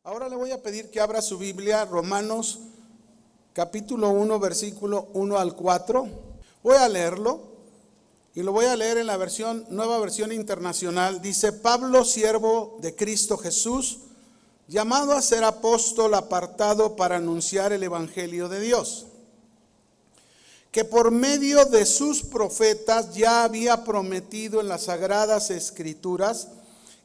Ahora le voy a pedir que abra su Biblia, Romanos capítulo 1, versículo 1 al 4. Voy a leerlo y lo voy a leer en la nueva versión internacional. Dice: Pablo, siervo de Cristo Jesús, llamado a ser apóstol, apartado para anunciar el evangelio de Dios, que por medio de sus profetas ya había prometido en las sagradas escrituras.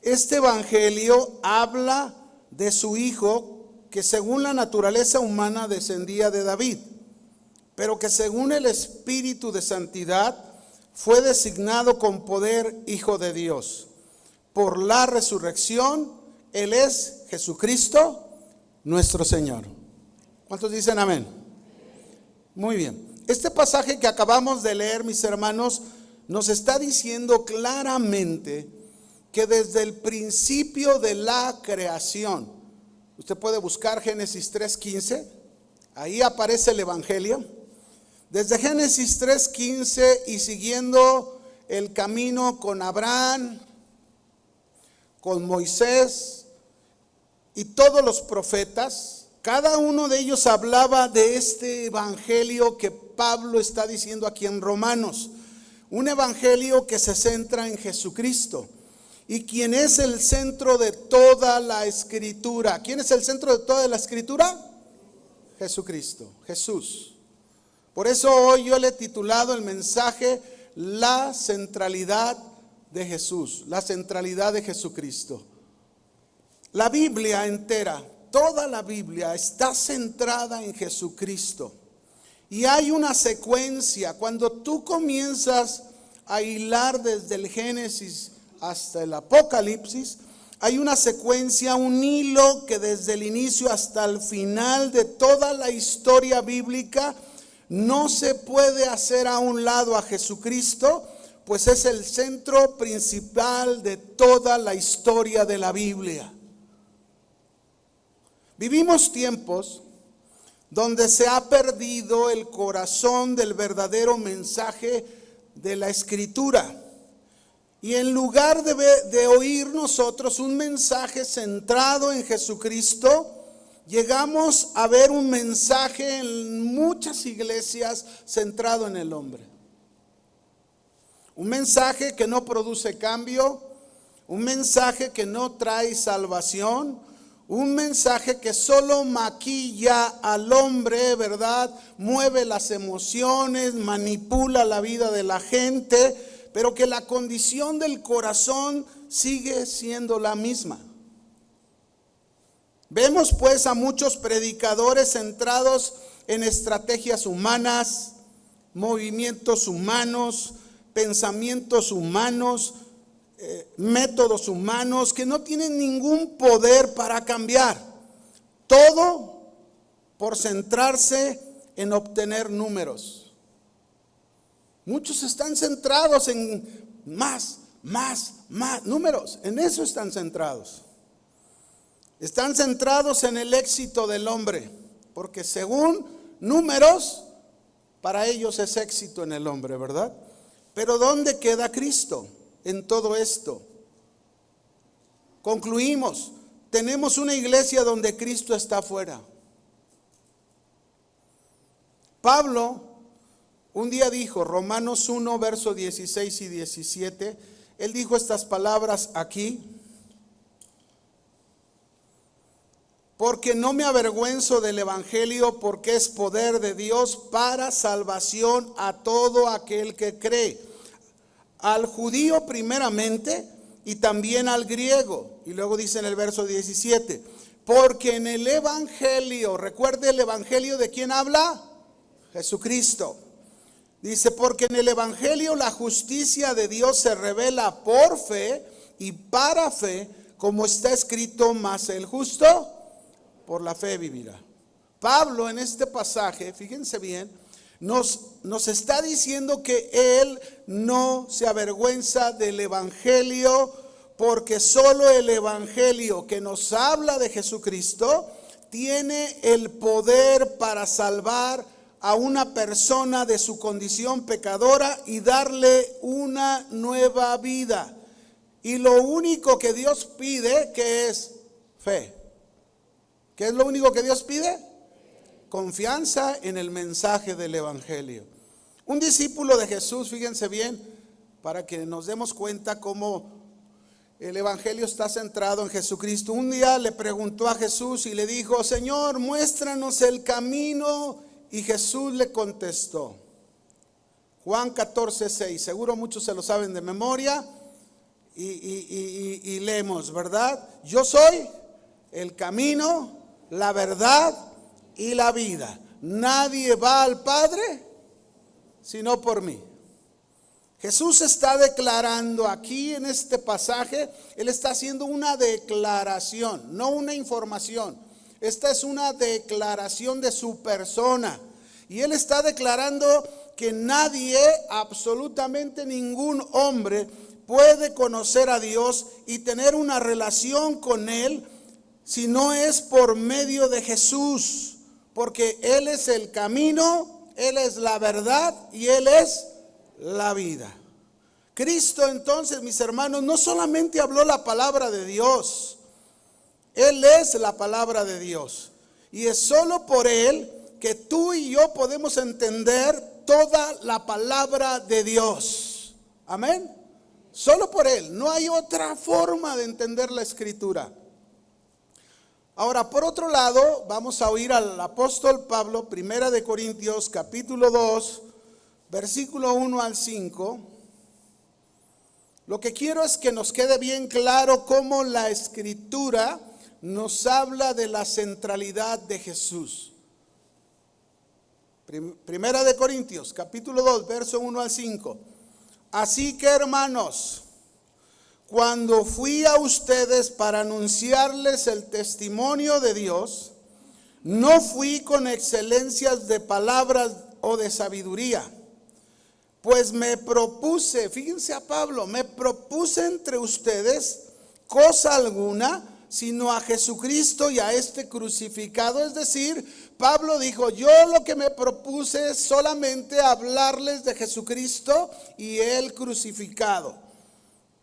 Este evangelio habla de su Hijo, que según la naturaleza humana descendía de David, pero que según el Espíritu de santidad fue designado con poder Hijo de Dios. Por la resurrección, Él es Jesucristo, nuestro Señor. ¿Cuántos dicen amén? Muy bien. Este pasaje que acabamos de leer, mis hermanos, nos está diciendo claramente que desde el principio de la creación, usted puede buscar Génesis 3:15, ahí aparece el evangelio. Desde Génesis 3:15 y siguiendo el camino con Abraham, con Moisés y todos los profetas, cada uno de ellos hablaba de este evangelio que Pablo está diciendo aquí en Romanos. Un evangelio que se centra en Jesucristo. ¿Y quién es el centro de toda la escritura? ¿Quién es el centro de toda la escritura? Jesucristo, Jesús. Por eso hoy yo le he titulado el mensaje La centralidad de Jesús, la centralidad de Jesucristo. La Biblia entera, toda la Biblia está centrada en Jesucristo. Y hay una secuencia. Cuando tú comienzas a hilar desde el Génesis hasta el Apocalipsis, hay una secuencia, un hilo que desde el inicio hasta el final de toda la historia bíblica no se puede hacer a un lado a Jesucristo, pues es el centro principal de toda la historia de la Biblia. Vivimos tiempos donde se ha perdido el corazón del verdadero mensaje de la Escritura. Y en lugar de oír nosotros un mensaje centrado en Jesucristo, llegamos a ver un mensaje en muchas iglesias centrado en el hombre. Un mensaje que no produce cambio, un mensaje que no trae salvación, un mensaje que solo maquilla al hombre, ¿verdad? Mueve las emociones, manipula la vida de la gente, pero que la condición del corazón sigue siendo la misma. Vemos pues a muchos predicadores centrados en estrategias humanas, movimientos humanos, pensamientos humanos, métodos humanos que no tienen ningún poder para cambiar. Todo por centrarse en obtener números. Muchos están centrados en más números. En eso están centrados. Están centrados en el éxito del hombre, porque según números, para ellos es éxito en el hombre, ¿verdad? Pero ¿dónde queda Cristo en todo esto? Concluimos, tenemos una iglesia donde Cristo está afuera. Pablo un día dijo, Romanos 1, versos 16 y 17, él dijo estas palabras aquí: porque no me avergüenzo del evangelio, porque es poder de Dios para salvación a todo aquel que cree, al judío primeramente y también al griego. Y luego dice en el verso 17, porque en el evangelio, recuerde el evangelio de quién habla, Jesucristo. Dice, porque en el evangelio la justicia de Dios se revela por fe y para fe, como está escrito, mas el justo por la fe vivirá. Pablo en este pasaje, fíjense bien, nos está diciendo que él no se avergüenza del evangelio, porque solo el evangelio que nos habla de Jesucristo tiene el poder para salvar a una persona de su condición pecadora y darle una nueva vida. Y lo único que Dios pide, que es fe. ¿Qué es lo único que Dios pide? Confianza en el mensaje del evangelio. Un discípulo de Jesús, fíjense bien, para que nos demos cuenta cómo el evangelio está centrado en Jesucristo. Un día le preguntó a Jesús y le dijo: Señor, muéstranos el camino. Y Jesús le contestó. Juan 14:6, seguro muchos se lo saben de memoria y leemos, ¿verdad? Yo soy el camino, la verdad y la vida. Nadie va al Padre sino por mí. Jesús está declarando aquí en este pasaje, Él está haciendo una declaración, no una información. Esta es una declaración de su persona. Y Él está declarando que nadie, absolutamente ningún hombre, puede conocer a Dios y tener una relación con Él si no es por medio de Jesús. Porque Él es el camino, Él es la verdad y Él es la vida. Cristo entonces, mis hermanos, no solamente habló la palabra de Dios, Él es la palabra de Dios. Y es solo por Él que tú y yo podemos entender toda la palabra de Dios. Amén. Solo por Él. No hay otra forma de entender la Escritura. Ahora, por otro lado, vamos a oír al apóstol Pablo, 1 Corintios capítulo 2, versículo 1 al 5. Lo que quiero es que nos quede bien claro cómo la Escritura nos habla de la centralidad de Jesús. 1 Corintios capítulo 2, verso 1 al 5. Así que, hermanos, cuando fui a ustedes para anunciarles el testimonio de Dios, no fui con excelencias de palabras o de sabiduría, pues me propuse, fíjense a Pablo, me propuse entre ustedes cosa alguna, sino a Jesucristo y a este crucificado. Es decir, Pablo dijo: yo lo que me propuse es solamente hablarles de Jesucristo y el crucificado.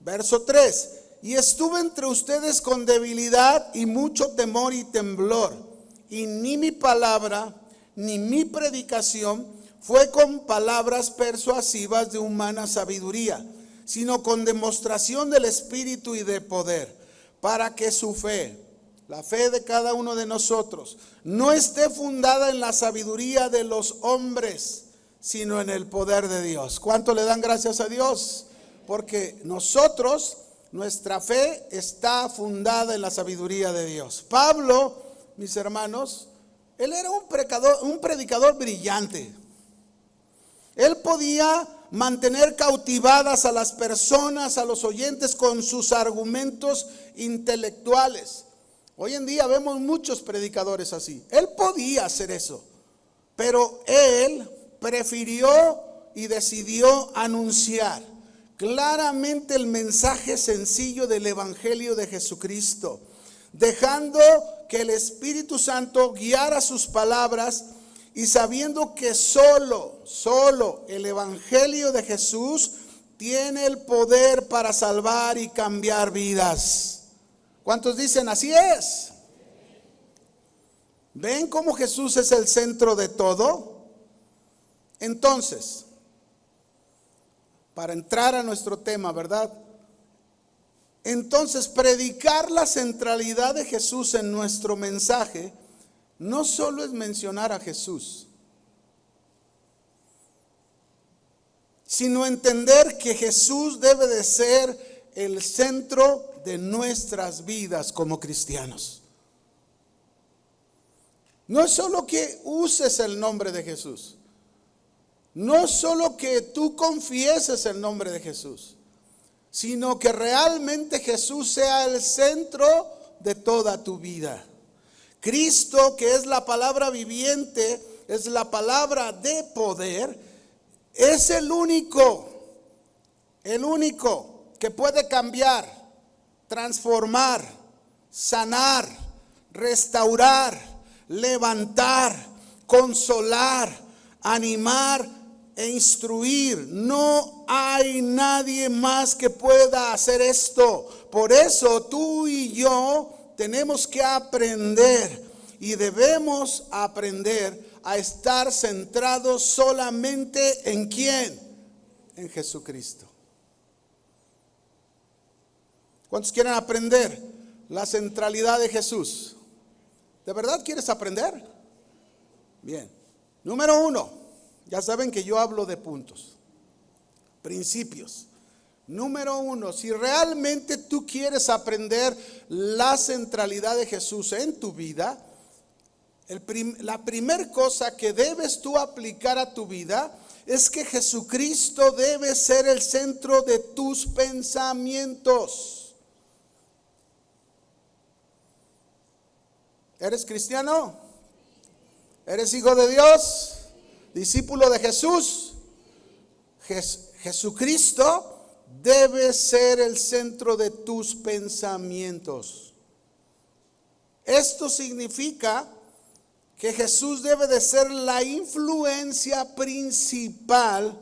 Verso 3: y estuve entre ustedes con debilidad y mucho temor y temblor, y ni mi palabra ni mi predicación fue con palabras persuasivas de humana sabiduría, sino con demostración del Espíritu y de poder, para que su fe, la fe de cada uno de nosotros, no esté fundada en la sabiduría de los hombres, sino en el poder de Dios. ¿Cuánto le dan gracias a Dios? Porque nosotros, nuestra fe está fundada en la sabiduría de Dios. Pablo, mis hermanos, él era un predicador brillante. Él podía mantener cautivadas a las personas, a los oyentes, con sus argumentos intelectuales. Hoy en día vemos muchos predicadores así. Él podía hacer eso, pero él prefirió y decidió anunciar claramente el mensaje sencillo del evangelio de Jesucristo, dejando que el Espíritu Santo guiara sus palabras y sabiendo que solo el evangelio de Jesús tiene el poder para salvar y cambiar vidas. ¿Cuántos dicen así es? ¿Ven cómo Jesús es el centro de todo? Entonces, para entrar a nuestro tema, ¿verdad? Entonces, predicar la centralidad de Jesús en nuestro mensaje no solo es mencionar a Jesús, sino entender que Jesús debe de ser el centro de nuestras vidas como cristianos. No es solo que uses el nombre de Jesús, no solo que tú confieses el nombre de Jesús, sino que realmente Jesús sea el centro de toda tu vida. Cristo, que es la palabra viviente, es la palabra de poder, es el único que puede cambiar, transformar, sanar, restaurar, levantar, consolar, animar e instruir. No hay nadie más que pueda hacer esto. Por eso tú y yo tenemos que aprender y debemos aprender a estar centrados solamente ¿en quién? En Jesucristo. ¿Cuántos quieren aprender la centralidad de Jesús? ¿De verdad quieres aprender? Bien. Número 1, ya saben que yo hablo de puntos, principios. Número 1, si realmente tú quieres aprender la centralidad de Jesús en tu vida, la primera cosa que debes tú aplicar a tu vida es que Jesucristo debe ser el centro de tus pensamientos. ¿Eres cristiano? ¿Eres hijo de Dios? ¿Discípulo de Jesús? Jesucristo debe ser el centro de tus pensamientos. Esto significa que Jesús debe de ser la influencia principal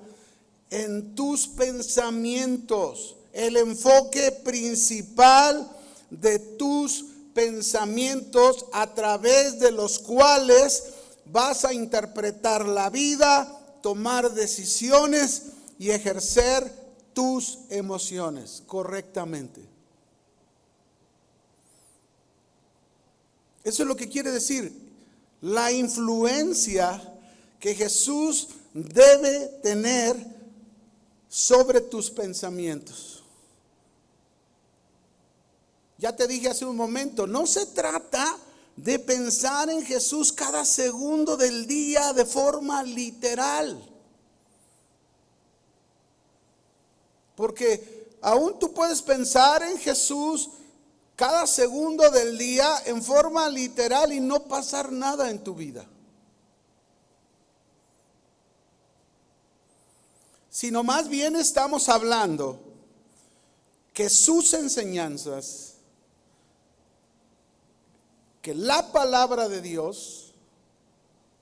en tus pensamientos, el enfoque principal de tus pensamientos a través de los cuales vas a interpretar la vida, tomar decisiones y ejercer tus emociones correctamente. Eso es lo que quiere decir la influencia que Jesús debe tener sobre tus pensamientos. Ya te dije hace un momento, no se trata de pensar en Jesús cada segundo del día de forma literal. Porque aún tú puedes pensar en Jesús cada segundo del día en forma literal y no pasar nada en tu vida. Sino más bien estamos hablando que sus enseñanzas, que la palabra de Dios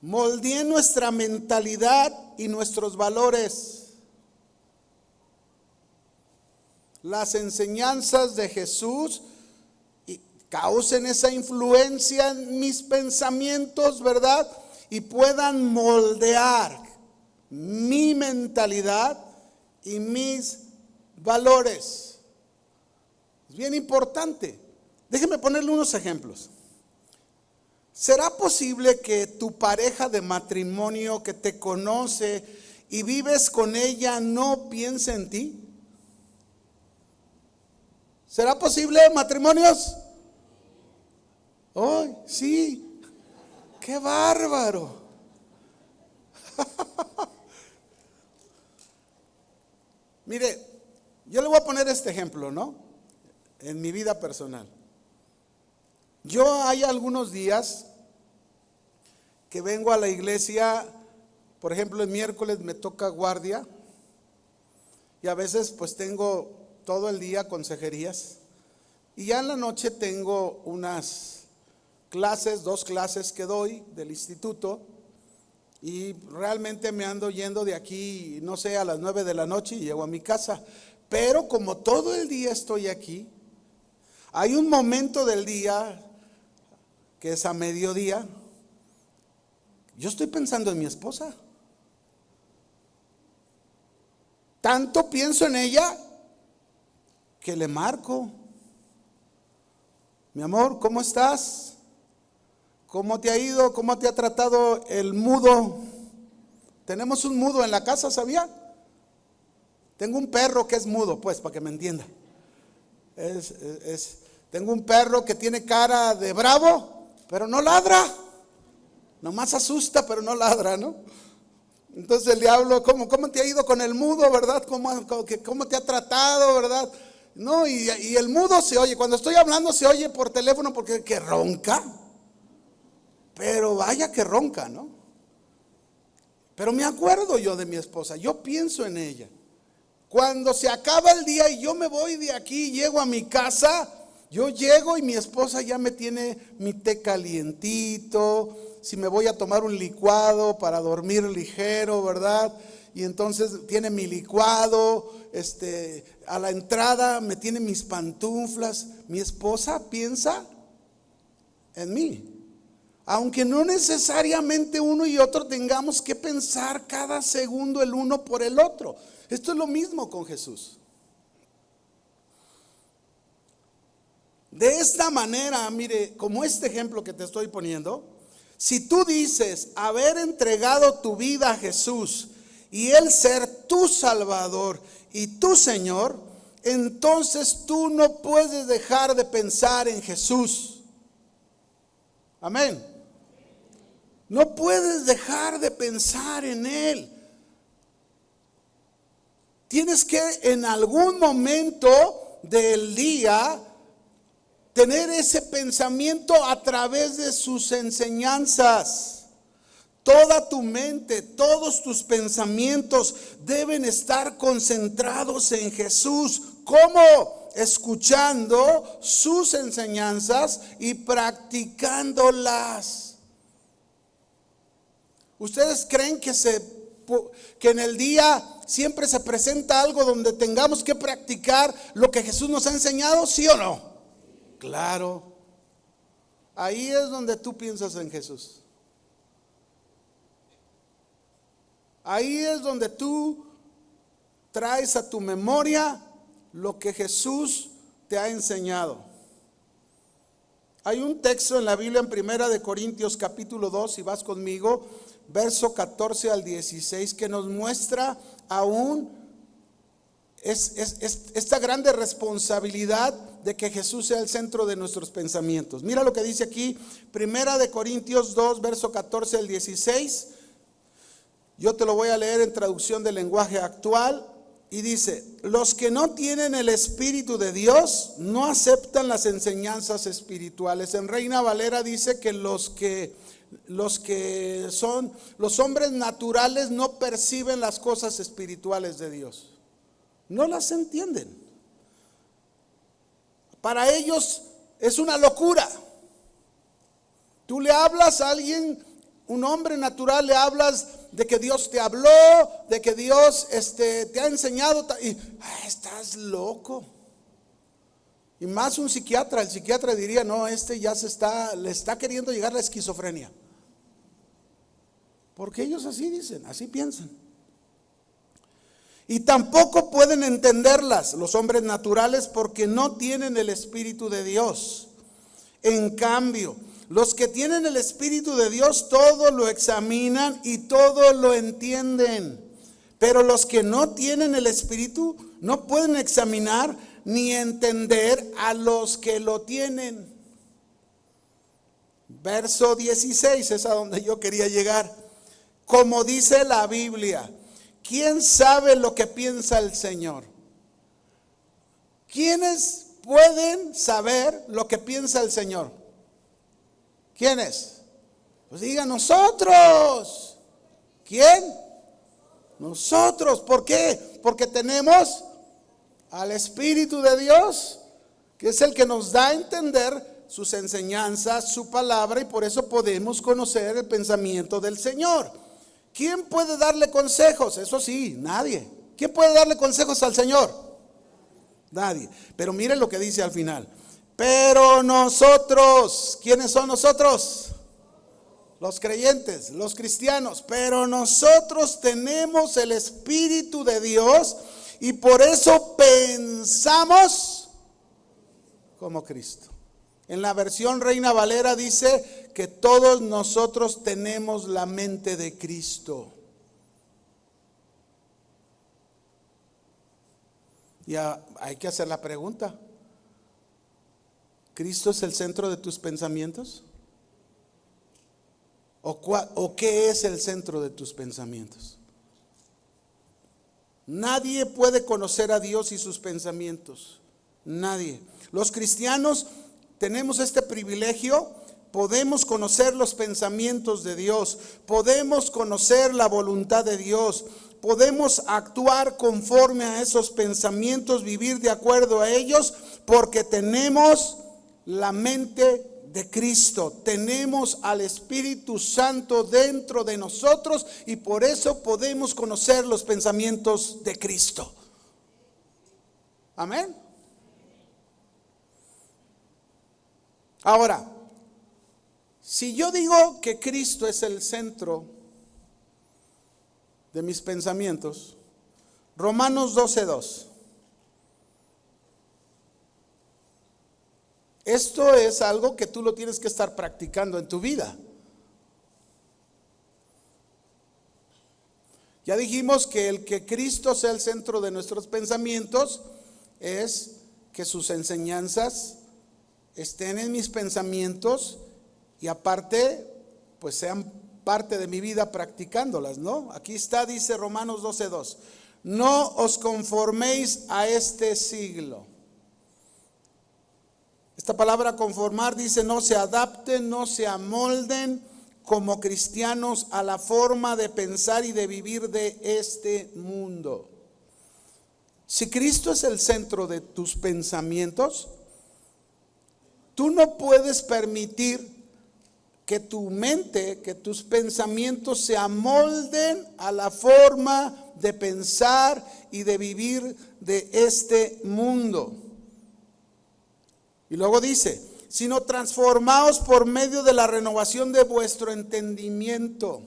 moldee nuestra mentalidad y nuestros valores. Las enseñanzas de Jesús causen esa influencia en mis pensamientos, ¿verdad? Y puedan moldear mi mentalidad y mis valores. Es bien importante. Déjenme ponerle unos ejemplos. ¿Será posible que tu pareja de matrimonio que te conoce y vives con ella no piense en ti? ¿Será posible, matrimonios? ¡Ay, sí! ¡Qué bárbaro! Mire, yo le voy a poner este ejemplo, ¿no? En mi vida personal. Yo hay algunos días que vengo a la iglesia, por ejemplo, el miércoles me toca guardia y a veces pues tengo todo el día consejerías y ya en la noche tengo unas clases, 2 clases que doy del instituto y realmente me ando yendo de aquí, no sé, a las 9 de la noche y llego a mi casa. Pero como todo el día estoy aquí, hay un momento del día que es a mediodía, yo estoy pensando en mi esposa. Tanto pienso en ella que le marco. Mi amor, ¿cómo estás? ¿Cómo te ha ido? ¿Cómo te ha tratado el mudo? Tenemos un mudo en la casa, ¿sabía? Tengo un perro que es mudo, pues, para que me entienda. Tengo un perro que tiene cara de bravo, pero no ladra. Nomás asusta, pero no ladra, ¿no? Entonces le hablo, ¿cómo te ha ido con el mudo, verdad? ¿Cómo te ha tratado, verdad? No, y el mudo se oye, cuando estoy hablando se oye por teléfono porque que ronca. Pero vaya que ronca, ¿no? Pero me acuerdo yo de mi esposa, yo pienso en ella. Cuando se acaba el día y yo me voy de aquí, llego a mi casa, yo llego y mi esposa ya me tiene mi té calientito, si me voy a tomar un licuado para dormir ligero, ¿verdad? Y entonces tiene mi licuado, a la entrada me tiene mis pantuflas. Mi esposa piensa en mí. Aunque no necesariamente uno y otro tengamos que pensar cada segundo el uno por el otro. Esto es lo mismo con Jesús. De esta manera, mire, como este ejemplo que te estoy poniendo, si tú dices haber entregado tu vida a Jesús y Él ser tu Salvador y tu Señor, entonces tú no puedes dejar de pensar en Jesús. Amén. No puedes dejar de pensar en Él. Tienes que en algún momento del día tener ese pensamiento a través de sus enseñanzas. Toda tu mente, todos tus pensamientos deben estar concentrados en Jesús. ¿Cómo? Escuchando sus enseñanzas y practicándolas. ¿Ustedes creen que en el día siempre se presenta algo donde tengamos que practicar lo que Jesús nos ha enseñado? ¿Sí o no? Claro. Ahí es donde tú piensas en Jesús. Ahí es donde tú traes a tu memoria lo que Jesús te ha enseñado. Hay un texto en la Biblia en 1 Corintios capítulo 2, si vas conmigo, verso 14 al 16, que nos muestra aún esta grande responsabilidad de que Jesús sea el centro de nuestros pensamientos. Mira lo que dice aquí, 1 Corintios 2, verso 14 al 16. Yo te lo voy a leer en traducción del lenguaje actual. Y dice: los que no tienen el Espíritu de Dios no aceptan las enseñanzas espirituales. En Reina Valera dice que los que son los hombres naturales no perciben las cosas espirituales de Dios. No las entienden. Para ellos es una locura. Tú le hablas a alguien, un hombre natural, le hablas de que Dios te habló, de que Dios te ha enseñado, y estás loco. Y más un psiquiatra, el psiquiatra diría: no, ya le está queriendo llegar la esquizofrenia. Porque ellos así dicen, así piensan. Y tampoco pueden entenderlas los hombres naturales, porque no tienen el Espíritu de Dios. En cambio, los que tienen el Espíritu de Dios todo lo examinan y todo lo entienden. Pero los que no tienen el Espíritu no pueden examinar ni entender a los que lo tienen. Verso 16 es a donde yo quería llegar. Como dice la Biblia: ¿quién sabe lo que piensa el Señor? ¿Quiénes pueden saber lo que piensa el Señor? ¿Quiénes? Pues diga: nosotros. ¿Quién? Nosotros. ¿Por qué? Porque tenemos al Espíritu de Dios, que es el que nos da a entender sus enseñanzas, su palabra, y por eso podemos conocer el pensamiento del Señor. ¿Quién puede darle consejos? Eso sí, nadie. ¿Quién puede darle consejos al Señor? Nadie. Pero miren lo que dice al final. Pero nosotros, ¿quiénes son nosotros? Los creyentes, los cristianos. Pero nosotros tenemos el Espíritu de Dios y por eso pensamos como Cristo. En la versión Reina Valera dice que todos nosotros tenemos la mente de Cristo. Y hay que hacer la pregunta: ¿Cristo es el centro de tus pensamientos? ¿O qué es el centro de tus pensamientos? Nadie puede conocer a Dios y sus pensamientos. Nadie. Los cristianos tenemos este privilegio. Podemos conocer los pensamientos de Dios. Podemos conocer la voluntad de Dios. Podemos actuar conforme a esos pensamientos, vivir de acuerdo a ellos, porque tenemos la mente de Cristo. Tenemos al Espíritu Santo dentro de nosotros y por eso podemos conocer los pensamientos de Cristo. Amén. Ahora, Si yo digo que Cristo es el centro de mis pensamientos, Romanos 12:2. Esto es algo que tú lo tienes que estar practicando en tu vida. Ya dijimos que el que Cristo sea el centro de nuestros pensamientos es que sus enseñanzas estén en mis pensamientos y aparte, pues sean parte de mi vida practicándolas, ¿no? Aquí está, dice Romanos 12:2. No os conforméis a este siglo. Esta palabra conformar dice no se adapten, no se amolden como cristianos a la forma de pensar y de vivir de este mundo. Si Cristo es el centro de tus pensamientos, tú no puedes permitir que tu mente, que tus pensamientos se amolden a la forma de pensar y de vivir de este mundo. Y luego dice, sino transformaos por medio de la renovación de vuestro entendimiento.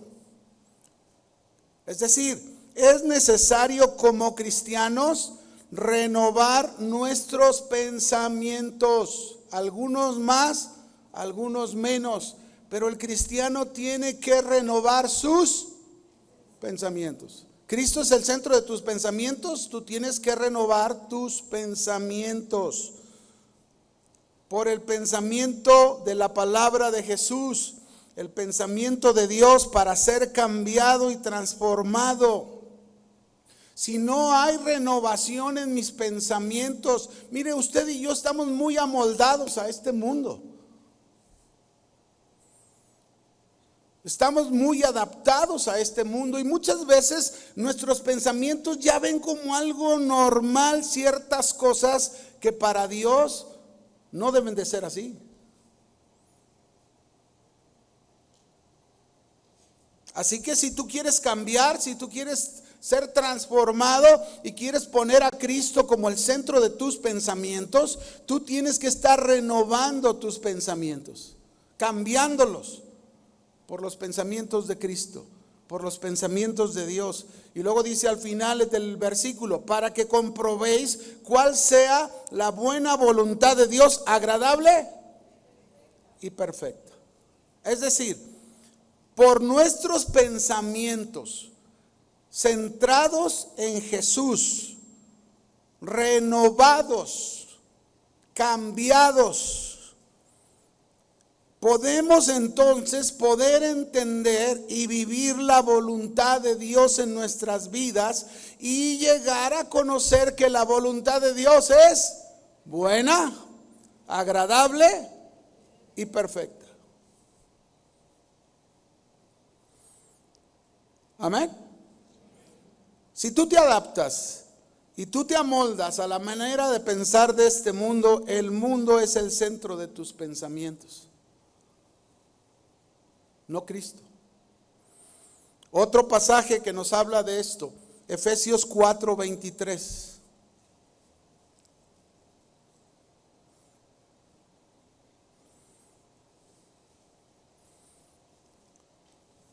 Es decir, es necesario como cristianos renovar nuestros pensamientos, algunos más, algunos menos, pero el cristiano tiene que renovar sus pensamientos. Cristo es el centro de tus pensamientos, tú tienes que renovar tus pensamientos por el pensamiento de la palabra de Jesús, el pensamiento de Dios para ser cambiado y transformado. Si no hay renovación en mis pensamientos, mire, usted y yo estamos muy amoldados a este mundo. Estamos muy adaptados a este mundo y muchas veces nuestros pensamientos ya ven como algo normal ciertas cosas que para Dios no deben de ser así. Así que si tú quieres cambiar, si tú quieres ser transformado y quieres poner a Cristo como el centro de tus pensamientos, tú tienes que estar renovando tus pensamientos, cambiándolos por los pensamientos de Cristo, por los pensamientos de Dios. Y luego dice al final del versículo, para que comprobéis cuál sea la buena voluntad de Dios, agradable y perfecta. Es decir, por nuestros pensamientos centrados en Jesús, renovados, cambiados, podemos entonces poder entender y vivir la voluntad de Dios en nuestras vidas y llegar a conocer que la voluntad de Dios es buena, agradable y perfecta. Amén. Si tú te adaptas y tú te amoldas a la manera de pensar de este mundo, el mundo es el centro de tus pensamientos, no Cristo. Otro pasaje que nos habla de esto, Efesios 4:23.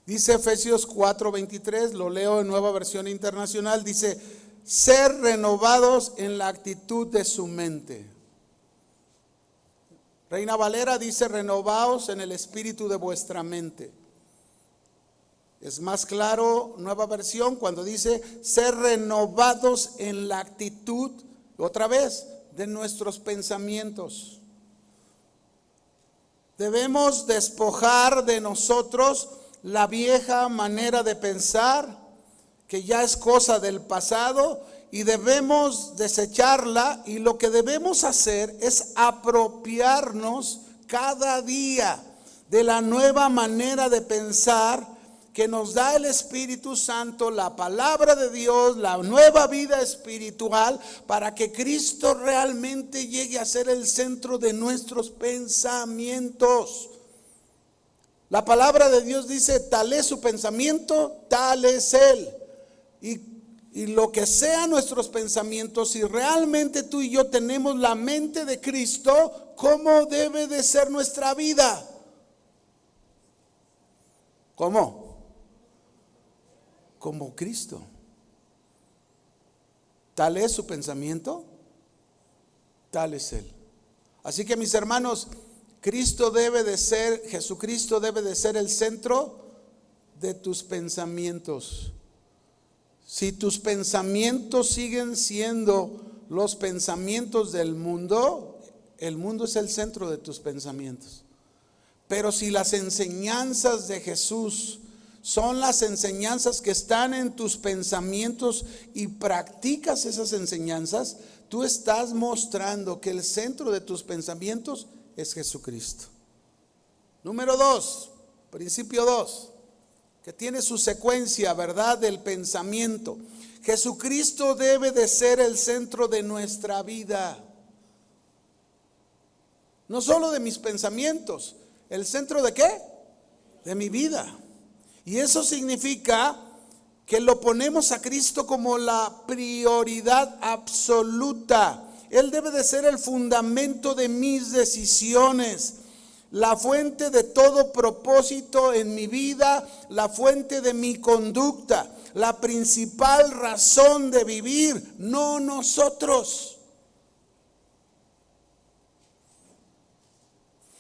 Dice Efesios 4:23, lo leo en Nueva Versión Internacional, dice, ser renovados en la actitud de su mente. Reina Valera dice, renovaos en el espíritu de vuestra mente. Es más claro, Nueva Versión, cuando dice, ser renovados en la actitud, otra vez, de nuestros pensamientos. Debemos despojar de nosotros la vieja manera de pensar, que ya es cosa del pasado, y debemos desecharla, y lo que debemos hacer es apropiarnos cada día de la nueva manera de pensar que nos da el Espíritu Santo, la palabra de Dios, la nueva vida espiritual, para que Cristo realmente llegue a ser el centro de nuestros pensamientos. La palabra de Dios dice, tal es su pensamiento, tal es Él. Y lo que sean nuestros pensamientos, si realmente tú y yo tenemos la mente de Cristo, ¿cómo debe de ser nuestra vida? ¿Cómo? Como Cristo. Tal es su pensamiento, tal es Él. Así que mis hermanos, Jesucristo debe de ser el centro de tus pensamientos. Si tus pensamientos siguen siendo los pensamientos del mundo, el mundo es el centro de tus pensamientos. Pero si las enseñanzas de Jesús son las enseñanzas que están en tus pensamientos y practicas esas enseñanzas, tú estás mostrando que el centro de tus pensamientos es Jesucristo. Número 2, principio 2, que tiene su secuencia, ¿verdad? Del pensamiento. Jesucristo debe de ser el centro de nuestra vida. No solo de mis pensamientos, ¿el centro de qué? De mi vida. Y eso significa que lo ponemos a Cristo como la prioridad absoluta. Él debe de ser el fundamento de mis decisiones, la fuente de todo propósito en mi vida, la fuente de mi conducta, la principal razón de vivir, no nosotros.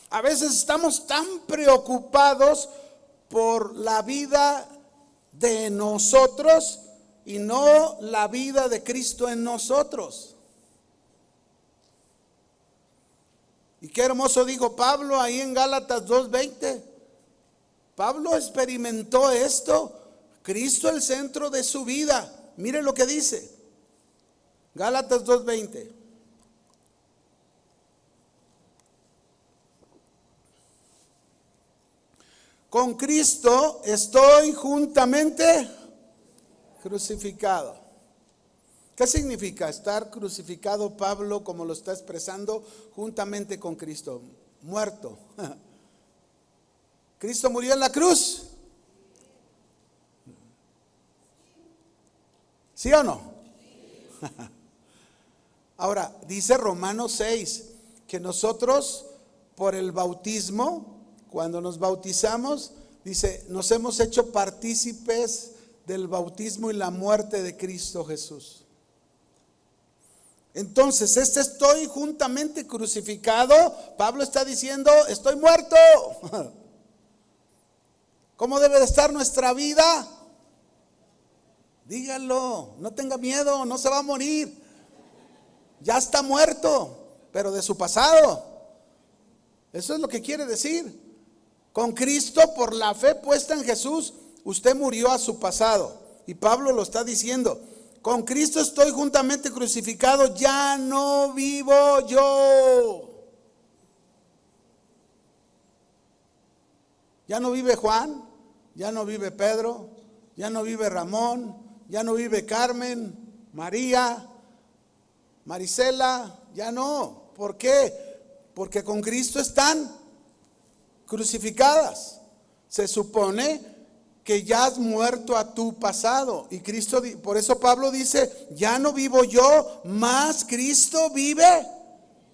A veces estamos tan preocupados por la vida de nosotros y no la vida de Cristo en nosotros. Y qué hermoso dijo Pablo ahí en Gálatas 2:20. Pablo experimentó esto, Cristo el centro de su vida. Mire lo que dice Gálatas 2:20. Con Cristo estoy juntamente crucificado. ¿Qué significa estar crucificado, Pablo, como lo está expresando, juntamente con Cristo? Muerto. ¿Cristo murió en la cruz? ¿Sí o no? Ahora, dice Romanos 6, que nosotros por el bautismo, cuando nos bautizamos, dice, nos hemos hecho partícipes del bautismo y la muerte de Cristo Jesús. Entonces, estoy juntamente crucificado. Pablo está diciendo, estoy muerto. ¿Cómo debe de estar nuestra vida? Dígalo, no tenga miedo, no se va a morir. Ya está muerto, pero de su pasado. Eso es lo que quiere decir. Con Cristo, por la fe puesta en Jesús, usted murió a su pasado. Y Pablo lo está diciendo. Con Cristo estoy juntamente crucificado, ya no vivo yo. Ya no vive Juan, ya no vive Pedro, ya no vive Ramón, ya no vive Carmen, María, Marisela, ya no. ¿Por qué? Porque con Cristo están crucificadas. Se supone que ya has muerto a tu pasado. Y Cristo, por eso Pablo dice, ya no vivo yo, más Cristo vive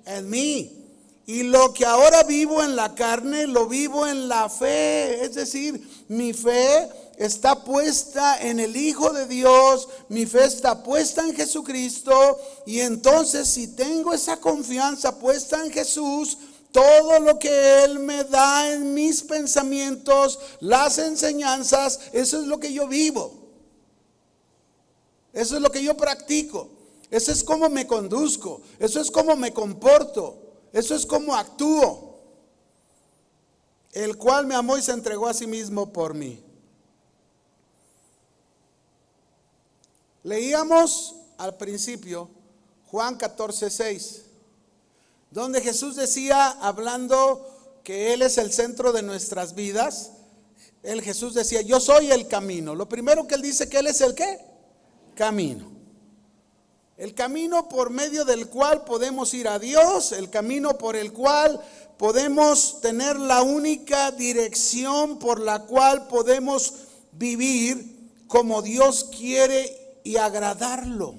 en mí. Y lo que ahora vivo en la carne, lo vivo en la fe. Es decir, mi fe está puesta en el Hijo de Dios, mi fe está puesta en Jesucristo. Y entonces, si tengo esa confianza puesta en Jesús, todo lo que Él me da en mis pensamientos, las enseñanzas, eso es lo que yo vivo. Eso es lo que yo practico. Eso es cómo me conduzco. Eso es cómo me comporto. Eso es cómo actúo. El cual me amó y se entregó a sí mismo por mí. Leíamos al principio Juan 14:6. Donde Jesús decía, hablando que Él es el centro de nuestras vidas, Jesús decía, yo soy el camino. Lo primero que Él dice, que Él es el ¿qué? Camino. El camino por medio del cual podemos ir a Dios, el camino por el cual podemos tener la única dirección por la cual podemos vivir como Dios quiere y agradarlo.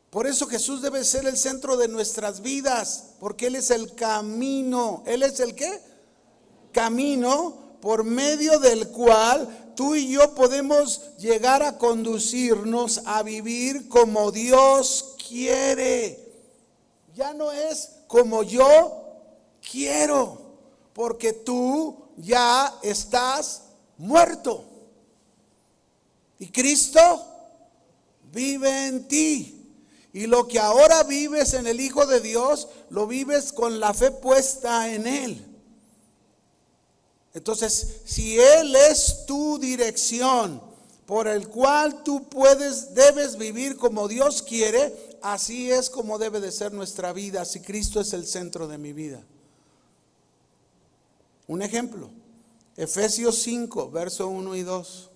Por eso Jesús debe ser el centro de nuestras vidas, porque Él es el camino. ¿Él es el qué? camino por medio del cual tú y yo podemos llegar a conducirnos a vivir como Dios quiere. Ya no es como yo quiero, porque tú ya estás muerto y Cristo vive en ti. Y lo que ahora vives en el Hijo de Dios, lo vives con la fe puesta en Él. Entonces, si Él es tu dirección por el cual tú debes vivir como Dios quiere, así es como debe de ser nuestra vida, si Cristo es el centro de mi vida. Un ejemplo, Efesios 5, verso 1 y 2.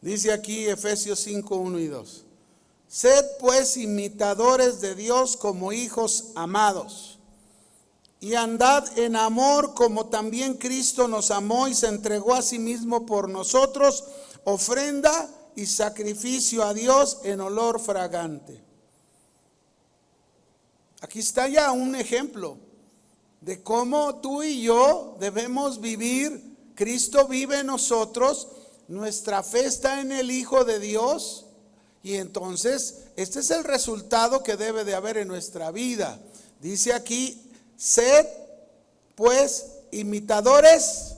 Dice aquí Efesios 5, 1 y 2. Sed pues imitadores de Dios como hijos amados, y andad en amor como también Cristo nos amó y se entregó a sí mismo por nosotros, ofrenda y sacrificio a Dios en olor fragante. Aquí está ya un ejemplo de cómo tú y yo debemos vivir. Cristo vive en nosotros, nuestra fe está en el Hijo de Dios, y entonces este es el resultado que debe de haber en nuestra vida. Dice aquí, sed pues imitadores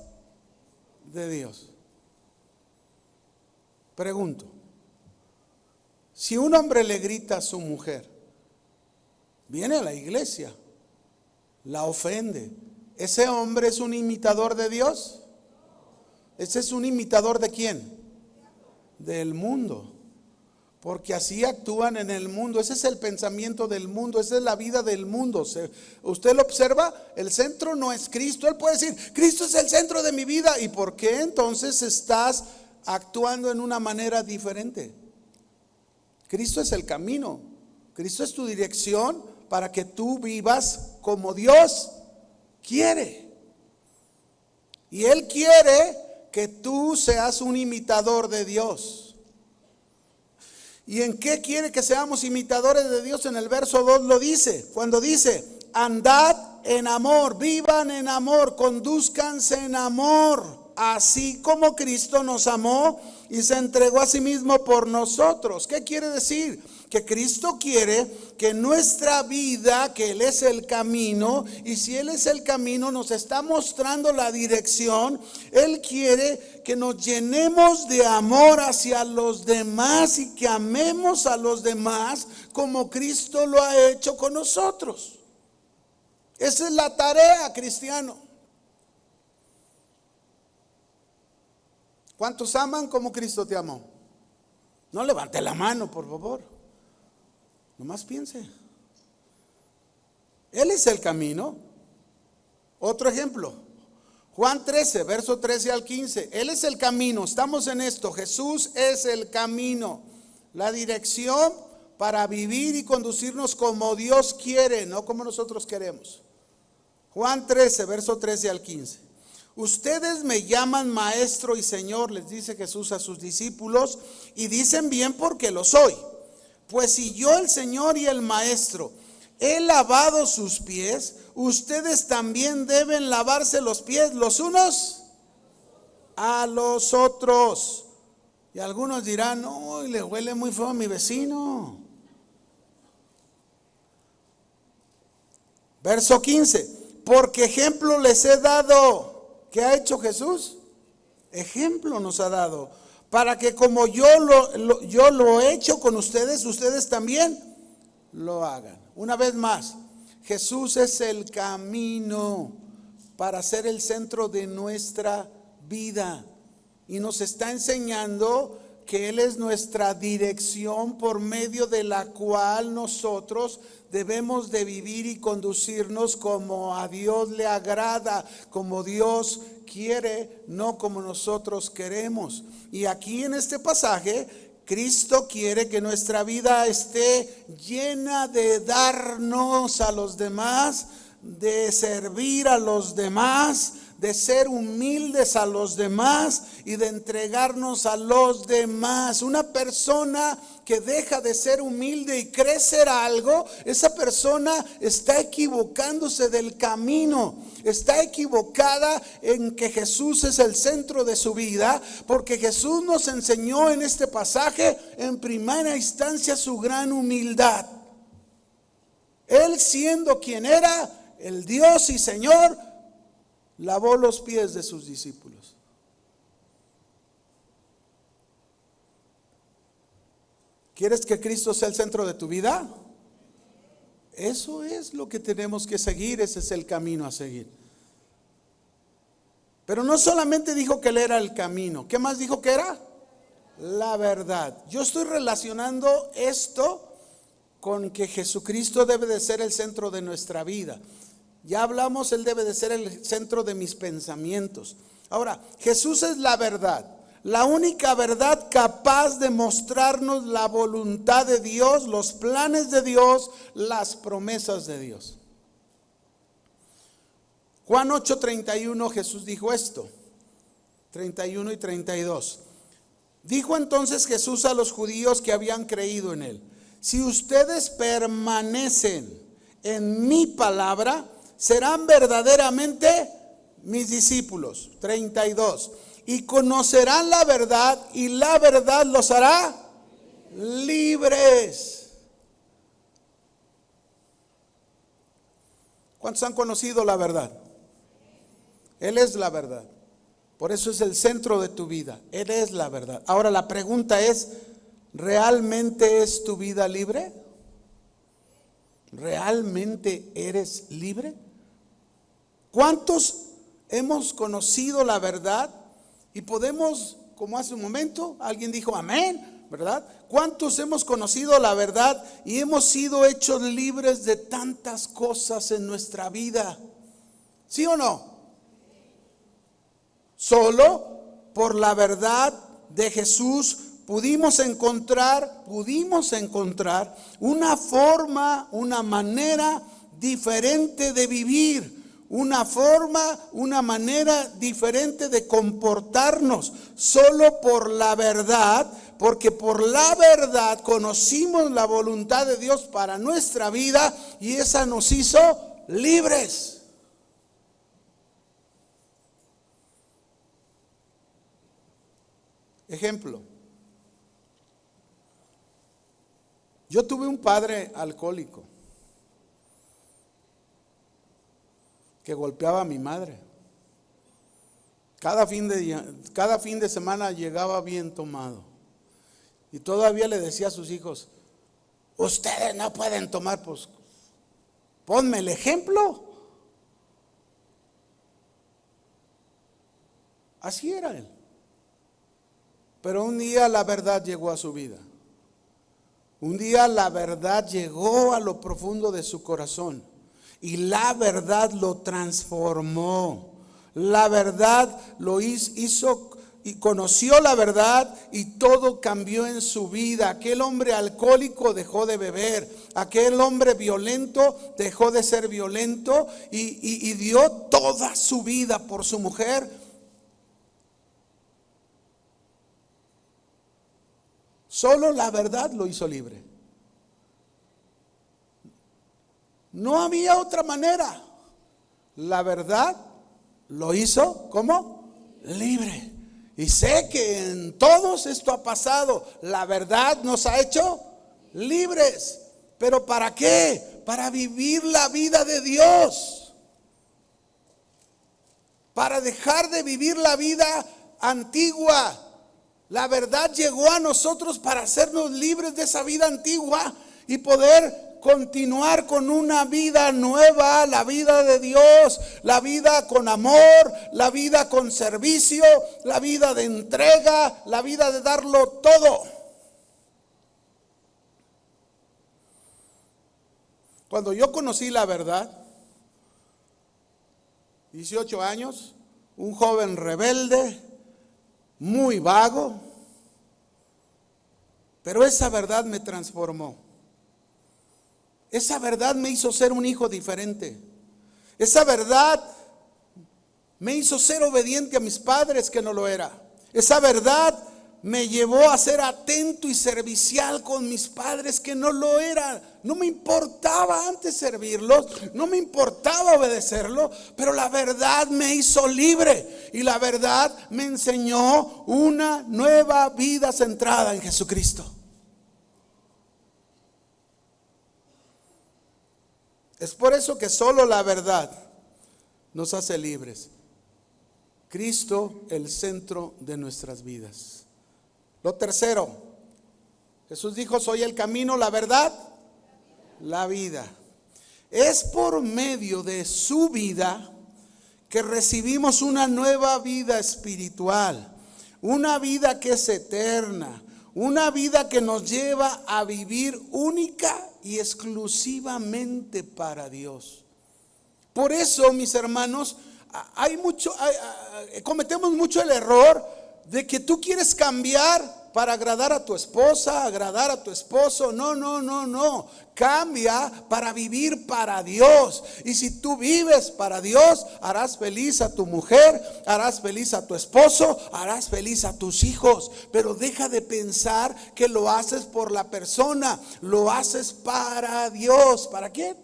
de Dios. Pregunto, si un hombre le grita a su mujer, viene a la iglesia, la ofende, ¿ese hombre es un imitador de Dios? ¿Ese es un imitador de quién? Del mundo. Porque así actúan en el mundo. Ese es el pensamiento del mundo, esa es la vida del mundo. Usted lo observa, el centro no es Cristo. Él puede decir, Cristo es el centro de mi vida. ¿Y por qué entonces estás actuando en una manera diferente? Cristo es el camino, Cristo es tu dirección para que tú vivas como Dios quiere. Y Él quiere que tú seas un imitador de Dios. ¿Y en qué quiere que seamos imitadores de Dios? En el verso 2 lo dice, cuando dice, andad en amor, vivan en amor, conduzcanse en amor, así como Cristo nos amó y se entregó a sí mismo por nosotros. ¿Qué quiere decir? Que Cristo quiere que nuestra vida, que Él es el camino, y si Él es el camino, nos está mostrando la dirección. Él quiere que nos llenemos de amor hacia los demás y que amemos a los demás como Cristo lo ha hecho con nosotros. Esa es la tarea, cristiano. ¿Cuántos aman como Cristo te amó? No levante la mano, por favor. Nomás piense. Él es el camino. Otro ejemplo, Juan 13, verso 13 al 15. Él es el camino, estamos en esto. Jesús es el camino, la dirección para vivir y conducirnos como Dios quiere, no como nosotros queremos. Juan 13, verso 13 al 15. Ustedes me llaman maestro y señor, les dice Jesús a sus discípulos, y dicen bien porque lo soy. Pues si yo, el Señor y el Maestro, he lavado sus pies, ustedes también deben lavarse los pies los unos a los otros. Y algunos dirán, no, le huele muy feo a mi vecino. Verso 15, porque ejemplo les he dado. ¿Qué ha hecho Jesús? Ejemplo nos ha dado. Para que como yo lo he hecho con ustedes, ustedes también lo hagan. Una vez más, Jesús es el camino para ser el centro de nuestra vida. Y nos está enseñando que Él es nuestra dirección por medio de la cual nosotros debemos de vivir y conducirnos como a Dios le agrada, como Dios quiere, no como nosotros queremos. Y aquí en este pasaje, Cristo quiere que nuestra vida esté llena de darnos a los demás, de servir a los demás, de ser humildes a los demás y de entregarnos a los demás. Una persona que deja de ser humilde y crecer algo, esa persona está equivocándose del camino. Está equivocada en que Jesús es el centro de su vida, porque Jesús nos enseñó en este pasaje en primera instancia su gran humildad. Él, siendo quien era, el Dios y Señor, lavó los pies de sus discípulos. ¿Quieres que Cristo sea el centro de tu vida? Eso es lo que tenemos que seguir, ese es el camino a seguir. Pero no solamente dijo que Él era el camino, ¿qué más dijo que era? La verdad. Yo estoy relacionando esto con que Jesucristo debe de ser el centro de nuestra vida. Ya hablamos, Él debe de ser el centro de mis pensamientos. Ahora, Jesús es la verdad. La única verdad capaz de mostrarnos la voluntad de Dios, los planes de Dios, las promesas de Dios. Juan 8:31, Jesús dijo esto, 31 y 32. Dijo entonces Jesús a los judíos que habían creído en Él: si ustedes permanecen en mi palabra, serán verdaderamente mis discípulos. 32. Y conocerán la verdad, y la verdad los hará libres. ¿Cuántos han conocido la verdad? Él es la verdad. Por eso es el centro de tu vida. Él es la verdad. Ahora la pregunta es, ¿realmente es tu vida libre? ¿Realmente eres libre? ¿Cuántos hemos conocido la verdad y podemos, como hace un momento, alguien dijo amén, ¿verdad? ¿Cuántos hemos conocido la verdad y hemos sido hechos libres de tantas cosas en nuestra vida? ¿Sí o no? Solo por la verdad de Jesús pudimos encontrar una forma, una manera diferente de vivir, una manera diferente de comportarnos, solo por la verdad, porque por la verdad conocimos la voluntad de Dios para nuestra vida y esa nos hizo libres. Ejemplo, yo tuve un padre alcohólico que golpeaba a mi madre. Cada fin de semana llegaba bien tomado. Y todavía le decía a sus hijos: ustedes no pueden tomar, pues ponme el ejemplo. Así era él. Pero un día la verdad llegó a su vida. Un día la verdad llegó a lo profundo de su corazón. Y la verdad lo transformó. La verdad lo hizo y conoció la verdad y todo cambió en su vida. Aquel hombre alcohólico dejó de beber. Aquel hombre violento dejó de ser violento y dio toda su vida por su mujer. Solo la verdad lo hizo libre. No había otra manera. La verdad lo hizo, ¿cómo? Libre. Y sé que en todos esto ha pasado. La verdad nos ha hecho libres. ¿Pero para qué? Para vivir la vida de Dios. Para dejar de vivir la vida antigua. La verdad llegó a nosotros para hacernos libres de esa vida antigua y poder continuar con una vida nueva, la vida de Dios, la vida con amor, la vida con servicio, la vida de entrega, la vida de darlo todo. Cuando yo conocí la verdad, 18 años, un joven rebelde, muy vago, pero esa verdad me transformó. Esa verdad me hizo ser un hijo diferente. Esa verdad me hizo ser obediente a mis padres que no lo era. Esa verdad me llevó a ser atento y servicial con mis padres que no lo eran. No me importaba antes servirlos, no me importaba obedecerlo, pero la verdad me hizo libre y la verdad me enseñó una nueva vida centrada en Jesucristo. Es por eso que solo la verdad nos hace libres. Cristo, el centro de nuestras vidas. Lo tercero, Jesús dijo: soy el camino, la verdad, la vida. Es por medio de su vida que recibimos una nueva vida espiritual, una vida que es eterna, una vida que nos lleva a vivir única y exclusivamente para Dios. Por eso, mis hermanos, cometemos mucho el error de que tú quieres cambiar para agradar a tu esposa, agradar a tu esposo. No. Cambia para vivir para Dios. Y si tú vives para Dios, harás feliz a tu mujer, harás feliz a tu esposo, harás feliz a tus hijos. Pero deja de pensar que lo haces por la persona, lo haces para Dios. ¿Para quién?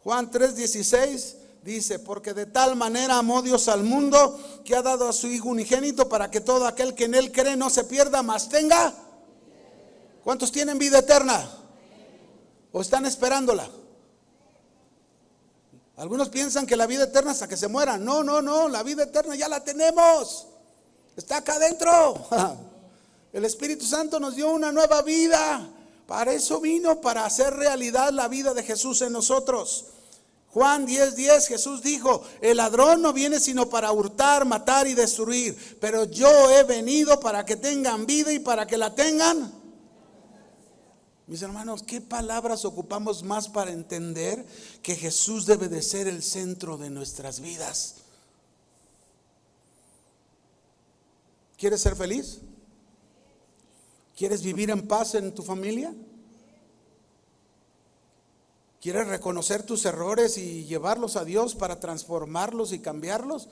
Juan 3:16 dice: porque de tal manera amó Dios al mundo, que ha dado a su Hijo unigénito, para que todo aquel que en Él cree no se pierda, mas tenga. ¿Cuántos tienen vida eterna? ¿O están esperándola? Algunos piensan que la vida eterna hasta que se mueran. No, la vida eterna ya la tenemos. Está acá adentro. El Espíritu Santo nos dio una nueva vida. Para eso vino, para hacer realidad la vida de Jesús en nosotros. Juan 10:10, Jesús dijo: el ladrón no viene sino para hurtar, matar y destruir, pero yo he venido para que tengan vida y para que la tengan. Mis hermanos, ¿qué palabras ocupamos más para entender que Jesús debe de ser el centro de nuestras vidas? ¿Quieres ser feliz? ¿Quieres vivir en paz en tu familia? ¿Quieres reconocer tus errores y llevarlos a Dios para transformarlos y cambiarlos?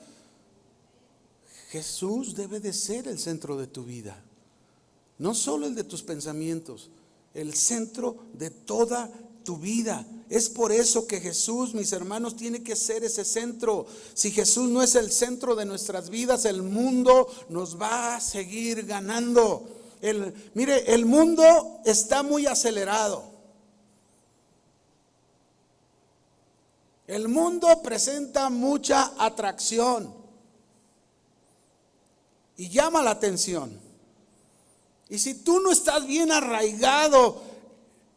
Jesús debe de ser el centro de tu vida. No solo el de tus pensamientos, el centro de toda tu vida. Es por eso que Jesús, mis hermanos, tiene que ser ese centro. Si Jesús no es el centro de nuestras vidas, el mundo nos va a seguir ganando. Mire, el mundo está muy acelerado. El mundo presenta mucha atracción y llama la atención. Y si tú no estás bien arraigado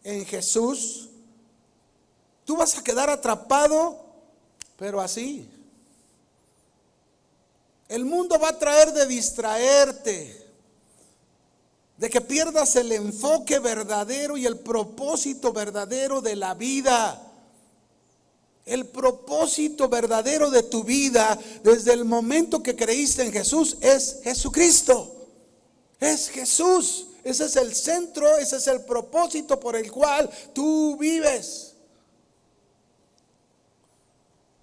en Jesús, tú vas a quedar atrapado, pero así. El mundo va a traer de distraerte, de que pierdas el enfoque verdadero y el propósito verdadero de la vida. El propósito verdadero de tu vida desde el momento que creíste en Jesús es Jesucristo. Es Jesús. Ese es el centro, ese es el propósito por el cual tú vives.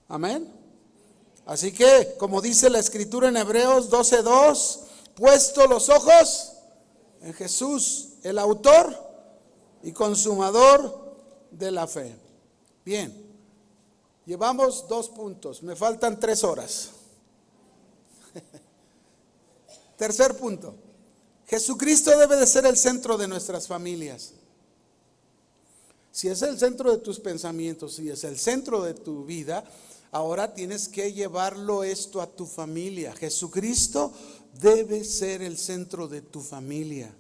Amén. Así que, como dice la Escritura en Hebreos 12:2, puesto los ojos en Jesús, el autor y consumador de la fe. Bien. Llevamos 2 puntos, me faltan 3 horas. Tercer punto: Jesucristo debe de ser el centro de nuestras familias. Si es el centro de tus pensamientos, si es el centro de tu vida, ahora tienes que llevarlo esto a tu familia. Jesucristo debe ser el centro de tu familia.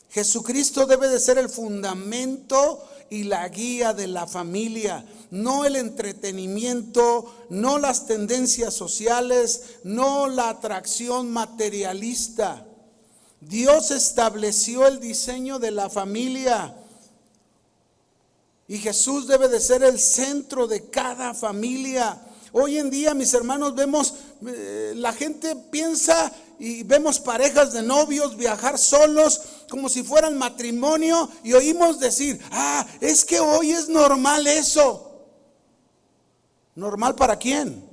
Jesucristo debe de ser el fundamento y la guía de la familia, no el entretenimiento, no las tendencias sociales, no la atracción materialista. Dios estableció el diseño de la familia y Jesús debe de ser el centro de cada familia. Hoy en día, mis hermanos, vemos, la gente piensa y vemos parejas de novios viajar solos como si fueran matrimonio y oímos decir: es que hoy es normal eso. ¿Normal para quién?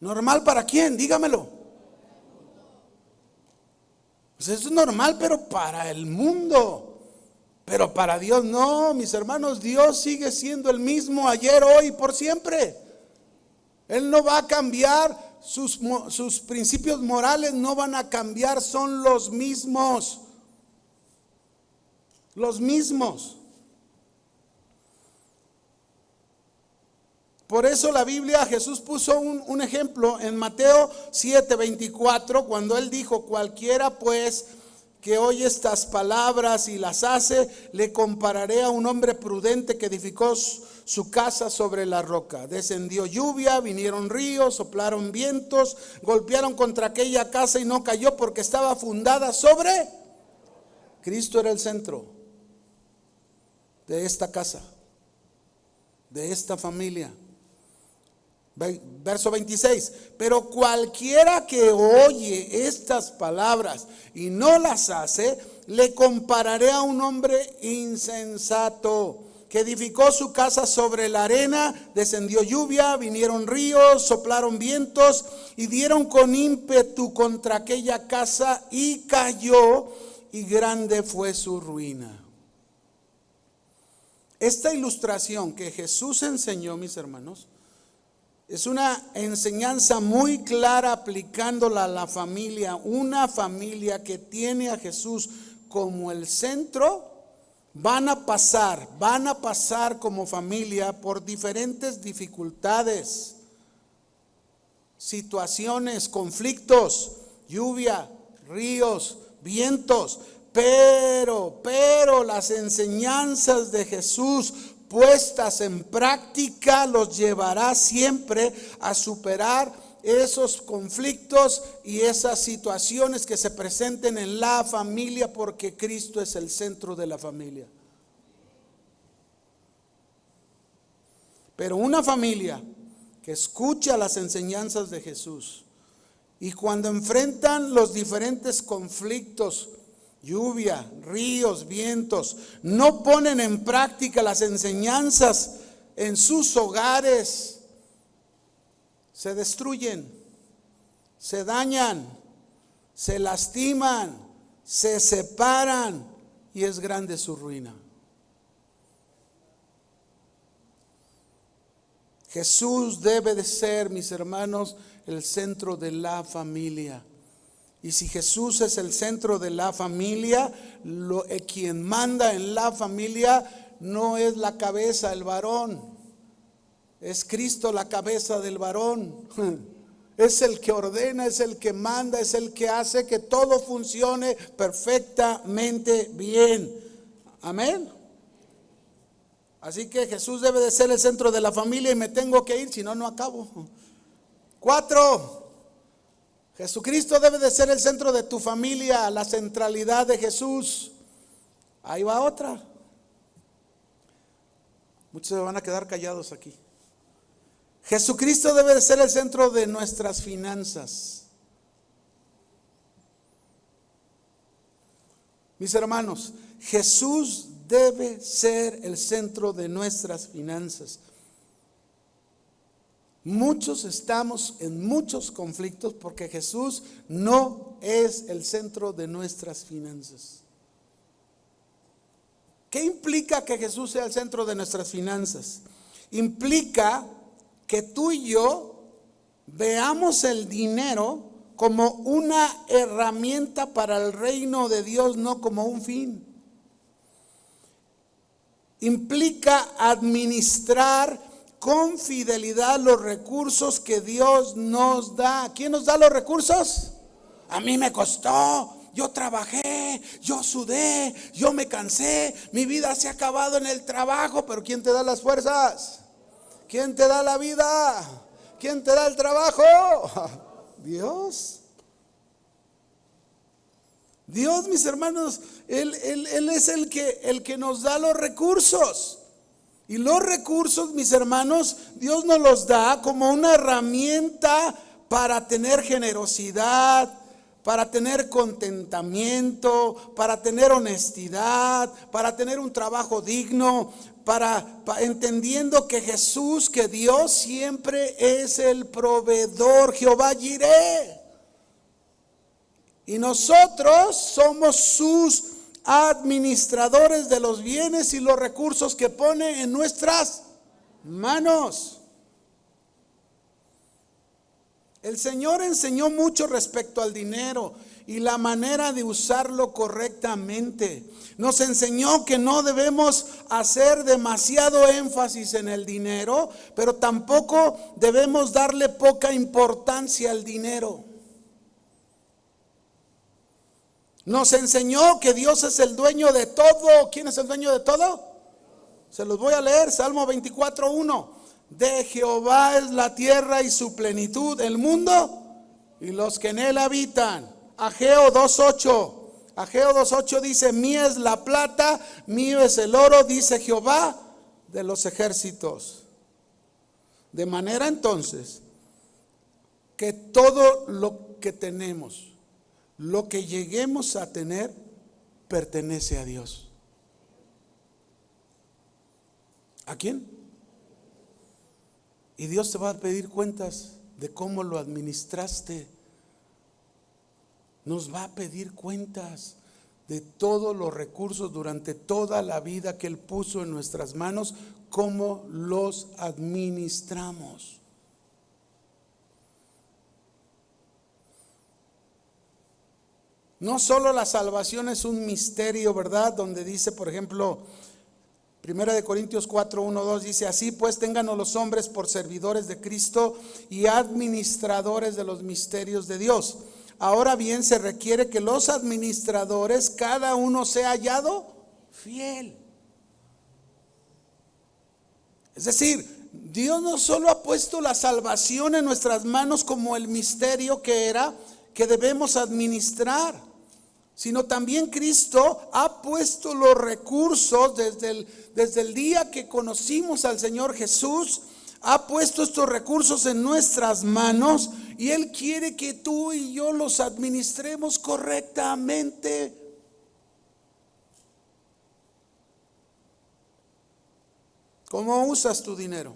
¿Normal para quién? Dígamelo. Pues eso es normal, pero para el mundo. Pero para Dios no, mis hermanos. Dios sigue siendo el mismo ayer, hoy y por siempre. Él no va a cambiar. Sus principios morales no van a cambiar. Son los mismos. Los mismos. Por eso la Biblia, Jesús puso un ejemplo en Mateo 7:24, cuando Él dijo: cualquiera pues que oye estas palabras y las hace, le compararé a un hombre prudente que edificó su casa sobre la roca. Descendió lluvia, vinieron ríos, soplaron vientos, golpearon contra aquella casa y no cayó porque estaba fundada sobre Cristo. Era el centro de esta casa, de esta familia. Verso 26, pero cualquiera que oye estas palabras y no las hace, le compararé a un hombre insensato que edificó su casa sobre la arena. Descendió lluvia, vinieron ríos, soplaron vientos y dieron con ímpetu contra aquella casa y cayó, y grande fue su ruina. Esta ilustración que Jesús enseñó, mis hermanos, es una enseñanza muy clara aplicándola a la familia. Una familia que tiene a Jesús como el centro, van a pasar como familia por diferentes dificultades, situaciones, conflictos, lluvia, ríos, vientos, pero las enseñanzas de Jesús puestas en práctica los llevará siempre a superar esos conflictos y esas situaciones que se presenten en la familia, porque Cristo es el centro de la familia. Pero una familia que escucha las enseñanzas de Jesús y cuando enfrentan los diferentes conflictos, lluvia, ríos, vientos, no ponen en práctica las enseñanzas en sus hogares, se destruyen, se dañan, se lastiman, se separan y es grande su ruina. Jesús debe de ser, mis hermanos, el centro de la familia. Y si Jesús es el centro de la familia, quien manda en la familia no es la cabeza, el varón. Es Cristo la cabeza del varón. Es el que ordena, es el que manda, es el que hace que todo funcione perfectamente bien. Amén. Así que Jesús debe de ser el centro de la familia y me tengo que ir, si no, no acabo. 4. Jesucristo debe de ser el centro de tu familia, la centralidad de Jesús. Ahí va otra. Muchos se van a quedar callados aquí. Jesucristo debe de ser el centro de nuestras finanzas. Mis hermanos, Jesús debe ser el centro de nuestras finanzas. Muchos estamos en muchos conflictos porque Jesús no es el centro de nuestras finanzas. ¿Qué implica que Jesús sea el centro de nuestras finanzas? Implica que tú y yo veamos el dinero como una herramienta para el reino de Dios, no como un fin. Implica administrar con fidelidad los recursos que Dios nos da. ¿Quién nos da los recursos? A mí me costó, yo trabajé, yo sudé, yo me cansé, mi vida se ha acabado en el trabajo, pero ¿quién te da las fuerzas? ¿Quién te da la vida? ¿Quién te da el trabajo? Dios. Dios, mis hermanos, Él es el que nos da los recursos. Y los recursos, mis hermanos, Dios nos los da como una herramienta para tener generosidad, para tener contentamiento, para tener honestidad, para tener un trabajo digno, entendiendo que Jesús, que Dios siempre es el proveedor, Jehová Jireh. Y nosotros somos sus administradores de los bienes y los recursos que pone en nuestras manos. El Señor enseñó mucho respecto al dinero y la manera de usarlo correctamente. Nos enseñó que no debemos hacer demasiado énfasis en el dinero, pero tampoco debemos darle poca importancia al dinero. Nos enseñó que Dios es el dueño de todo. ¿Quién es el dueño de todo? Se los voy a leer, Salmo 24:1. De Jehová es la tierra y su plenitud, el mundo y los que en él habitan. Ageo 2:8. Ageo 2:8 dice: mía es la plata, mío es el oro, dice Jehová de los ejércitos. De manera entonces que todo lo que tenemos, lo que lleguemos a tener, pertenece a Dios. ¿A quién? Y Dios te va a pedir cuentas de cómo lo administraste. Nos va a pedir cuentas de todos los recursos durante toda la vida que Él puso en nuestras manos, cómo los administramos. No solo la salvación es un misterio, ¿verdad? Donde dice, por ejemplo, 1 Corintios 4:1-2 dice: así pues ténganos los hombres por servidores de Cristo y administradores de los misterios de Dios. Ahora bien, se requiere que los administradores, cada uno sea hallado fiel. Es decir, Dios no solo ha puesto la salvación en nuestras manos como el misterio que debemos administrar, sino también Cristo ha puesto los recursos desde el día que conocimos al Señor Jesús. Ha puesto estos recursos en nuestras manos y Él quiere que tú y yo los administremos correctamente. ¿Cómo usas tu dinero?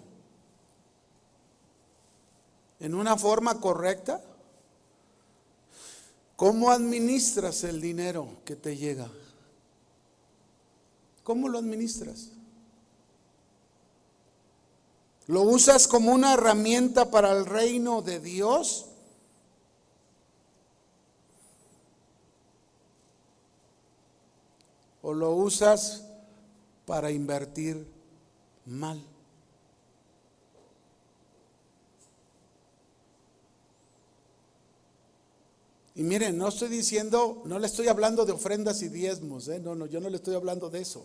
¿En una forma correcta? ¿Cómo administras el dinero que te llega? ¿Cómo lo administras? ¿Lo usas como una herramienta para el reino de Dios? ¿O lo usas para invertir mal? Y miren, no le estoy hablando de ofrendas y diezmos, no, yo no le estoy hablando de eso.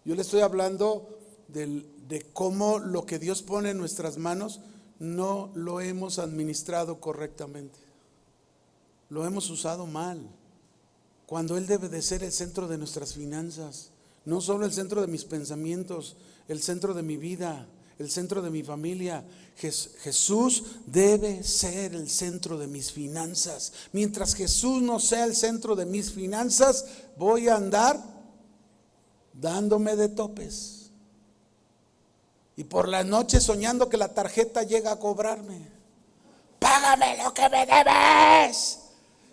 Yo le estoy hablando de cómo lo que Dios pone en nuestras manos no lo hemos administrado correctamente. Lo hemos usado mal, cuando Él debe de ser el centro de nuestras finanzas, no solo el centro de mis pensamientos, el centro de mi vida, el centro de mi familia. Jesús debe ser el centro de mis finanzas. Mientras Jesús no sea el centro de mis finanzas, voy a andar dándome de topes. Y por la noche soñando que la tarjeta llega a cobrarme. Págame lo que me debes.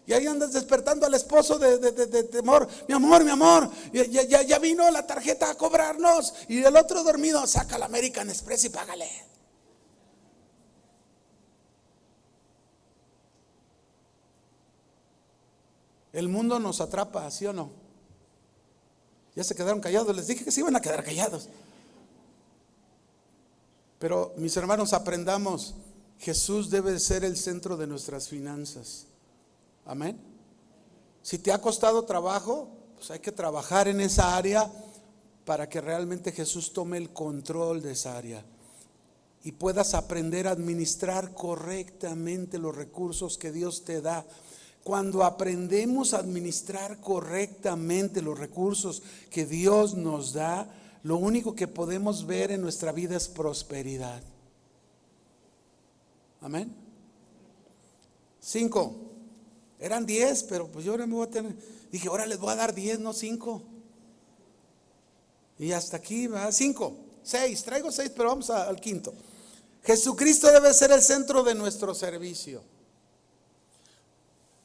Y ahí andas despertando al esposo de temor. Mi amor, ya vino la tarjeta a cobrarnos. Y el otro dormido, saca la American Express y págale. El mundo nos atrapa, ¿sí o no? Ya se quedaron callados, les dije que se iban a quedar callados. Pero mis hermanos, aprendamos, Jesús debe ser el centro de nuestras finanzas. Amén. Si te ha costado trabajo, pues hay que trabajar en esa área para que realmente Jesús tome el control de esa área y puedas aprender a administrar correctamente los recursos que Dios te da. Cuando aprendemos a administrar correctamente los recursos que Dios nos da, lo único que podemos ver en nuestra vida es prosperidad. Amén. 5. Eran 10, pero pues yo ahora me voy a tener. Dije, ahora les voy a dar 10, no 5. Y hasta aquí, ¿verdad? 5, 6, traigo 6, pero vamos al quinto. Jesucristo debe ser el centro de nuestro servicio.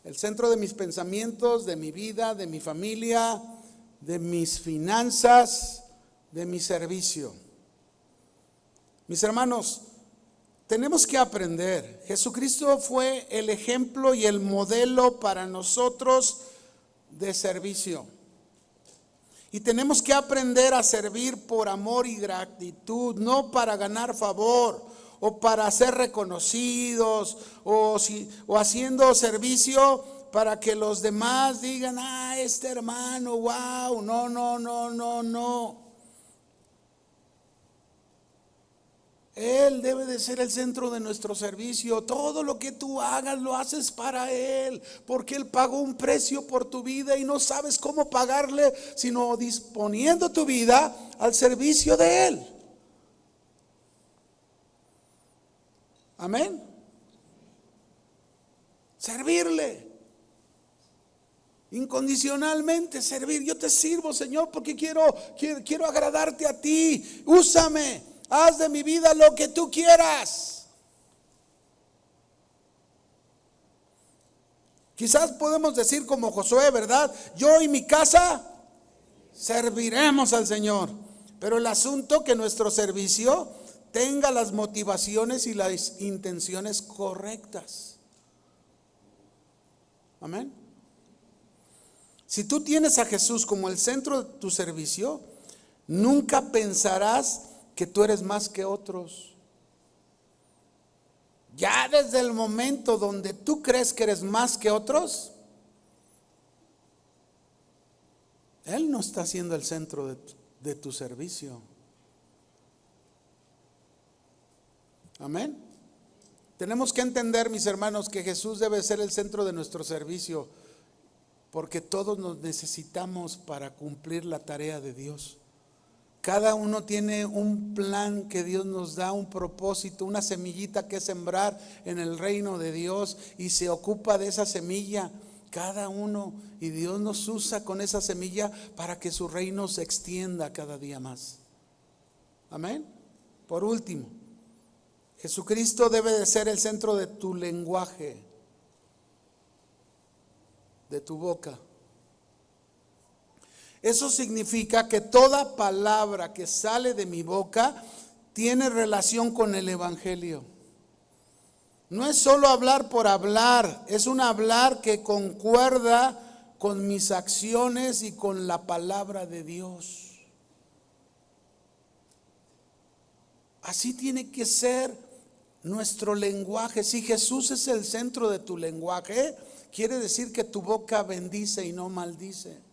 El centro de mis pensamientos, de mi vida, de mi familia, de mis finanzas, de mi servicio. Mis hermanos, tenemos que aprender. Jesucristo fue el ejemplo y el modelo para nosotros de servicio. Y tenemos que aprender a servir por amor y gratitud, no para ganar favor o para ser reconocidos o haciendo servicio para que los demás digan, este hermano, wow, no. Él debe de ser el centro de nuestro servicio. Todo lo que tú hagas lo haces para Él, porque Él pagó un precio por tu vida y no sabes cómo pagarle, sino disponiendo tu vida al servicio de Él. Amén. Servirle. Incondicionalmente servir. Yo te sirvo, Señor, porque quiero agradarte a ti. Úsame. Haz de mi vida lo que tú quieras. Quizás podemos decir como Josué, ¿verdad? Yo y mi casa serviremos al Señor. Pero el asunto que nuestro servicio tenga las motivaciones y las intenciones correctas. Amén. Si tú tienes a Jesús como el centro de tu servicio, nunca pensarás que tú eres más que otros. Ya desde el momento donde tú crees que eres más que otros, Él no está siendo el centro de tu servicio. Amén. Tenemos que entender, mis hermanos, que Jesús debe ser el centro de nuestro servicio, porque todos nos necesitamos para cumplir la tarea de Dios. Cada uno tiene un plan que Dios nos da, un propósito, una semillita que sembrar en el reino de Dios, y se ocupa de esa semilla cada uno, y Dios nos usa con esa semilla para que su reino se extienda cada día más. Amén. Por último, Jesucristo debe de ser el centro de tu lenguaje, de tu boca. Eso significa que toda palabra que sale de mi boca tiene relación con el evangelio. No es solo hablar por hablar, es un hablar que concuerda con mis acciones y con la palabra de Dios. Así tiene que ser nuestro lenguaje. Si Jesús es el centro de tu lenguaje, quiere decir que tu boca bendice y no maldice.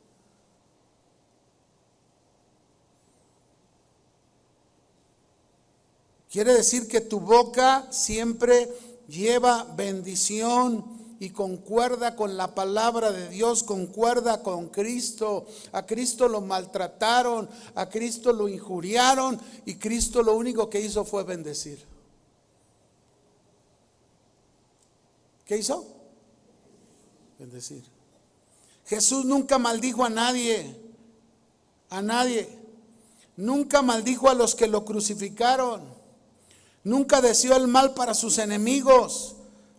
Quiere decir que tu boca siempre lleva bendición y concuerda con la palabra de Dios, concuerda con Cristo. A Cristo lo maltrataron, a Cristo lo injuriaron, y Cristo lo único que hizo fue bendecir. ¿Qué hizo? Bendecir. Jesús nunca maldijo a nadie, nunca maldijo a los que lo crucificaron. Nunca deseó el mal para sus enemigos.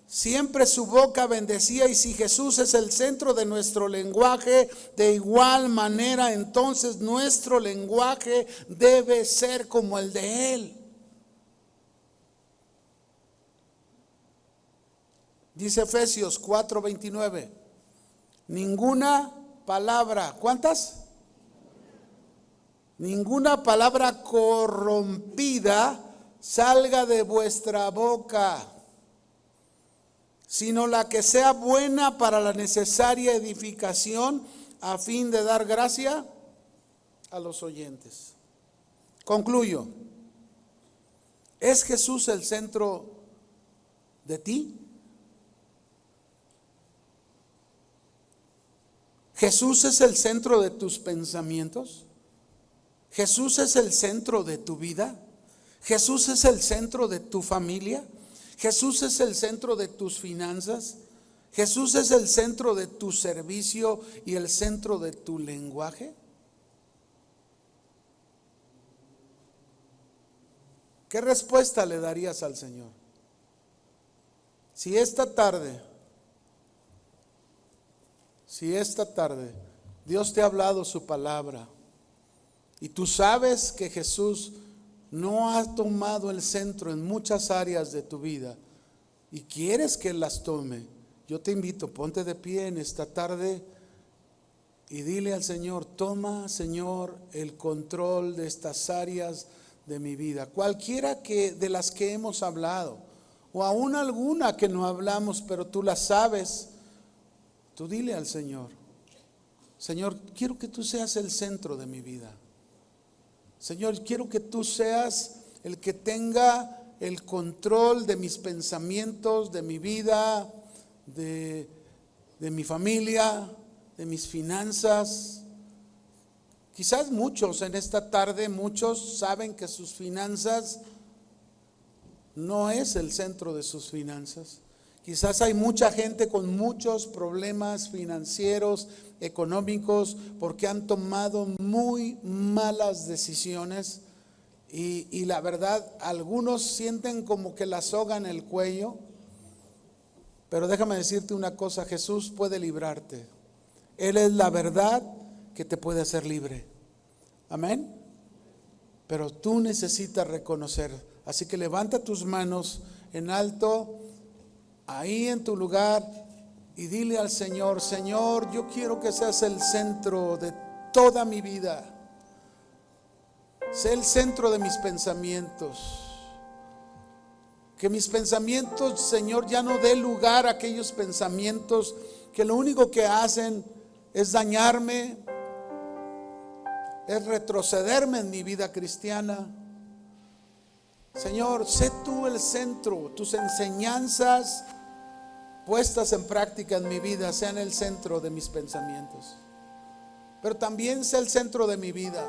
Siempre su boca bendecía. Y si Jesús es el centro de nuestro lenguaje, de igual manera entonces nuestro lenguaje debe ser como el de Él. Dice Efesios 4:29. Ninguna palabra, ¿cuántas? Ninguna palabra corrompida salga de vuestra boca, sino la que sea buena para la necesaria edificación, a fin de dar gracia a los oyentes. Concluyo. ¿Es Jesús el centro de ti? ¿Jesús es el centro de tus pensamientos? ¿Jesús es el centro de tu vida? ¿Jesús es el centro de tu familia? ¿Jesús es el centro de tus finanzas? ¿Jesús es el centro de tu servicio y el centro de tu lenguaje? ¿Qué respuesta le darías al Señor? Si esta tarde Dios te ha hablado su palabra y tú sabes que Jesús no ha tomado el centro en muchas áreas de tu vida y quieres que Él las tome, yo te invito, ponte de pie en esta tarde y dile al Señor: toma, Señor, el control de estas áreas de mi vida, cualquiera que de las que hemos hablado, o aún alguna que no hablamos, pero tú la sabes. Tú dile al Señor: Señor, quiero que tú seas el centro de mi vida. Señor, quiero que tú seas el que tenga el control de mis pensamientos, de mi vida, de mi familia, de mis finanzas. Quizás muchos en esta tarde, muchos saben que sus finanzas no es el centro de sus finanzas. Quizás hay mucha gente con muchos problemas financieros, económicos, porque han tomado muy malas decisiones y la verdad, algunos sienten como que la soga en el cuello. Pero déjame decirte una cosa: Jesús puede librarte. Él es la verdad que te puede hacer libre. Amén. Pero tú necesitas reconocer. Así que levanta tus manos en alto, ahí en tu lugar, y dile al Señor: Señor, yo quiero que seas el centro de toda mi vida. Sé el centro de mis pensamientos. Que mis pensamientos, Señor, ya no dé lugar a aquellos pensamientos que lo único que hacen es dañarme, es retrocederme en mi vida cristiana. Señor, sé tú el centro, tus enseñanzas puestas en práctica en mi vida sean el centro de mis pensamientos, pero también sé el centro de mi vida.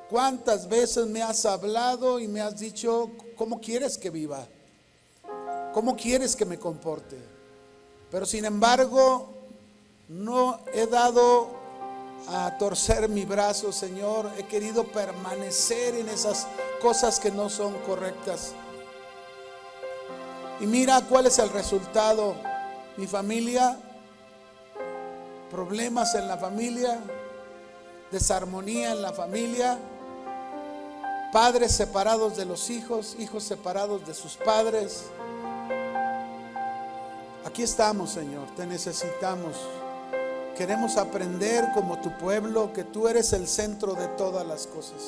¿Cuántas veces me has hablado y me has dicho cómo quieres que viva? ¿Cómo quieres que me comporte? Pero sin embargo, no he dado a torcer mi brazo, Señor. He querido permanecer en esas cosas que no son correctas. Y mira cuál es el resultado. Mi familia, problemas en la familia, desarmonía en la familia, padres separados de los hijos, hijos separados de sus padres. Aquí estamos, Señor, te necesitamos. Queremos aprender como tu pueblo que tú eres el centro de todas las cosas.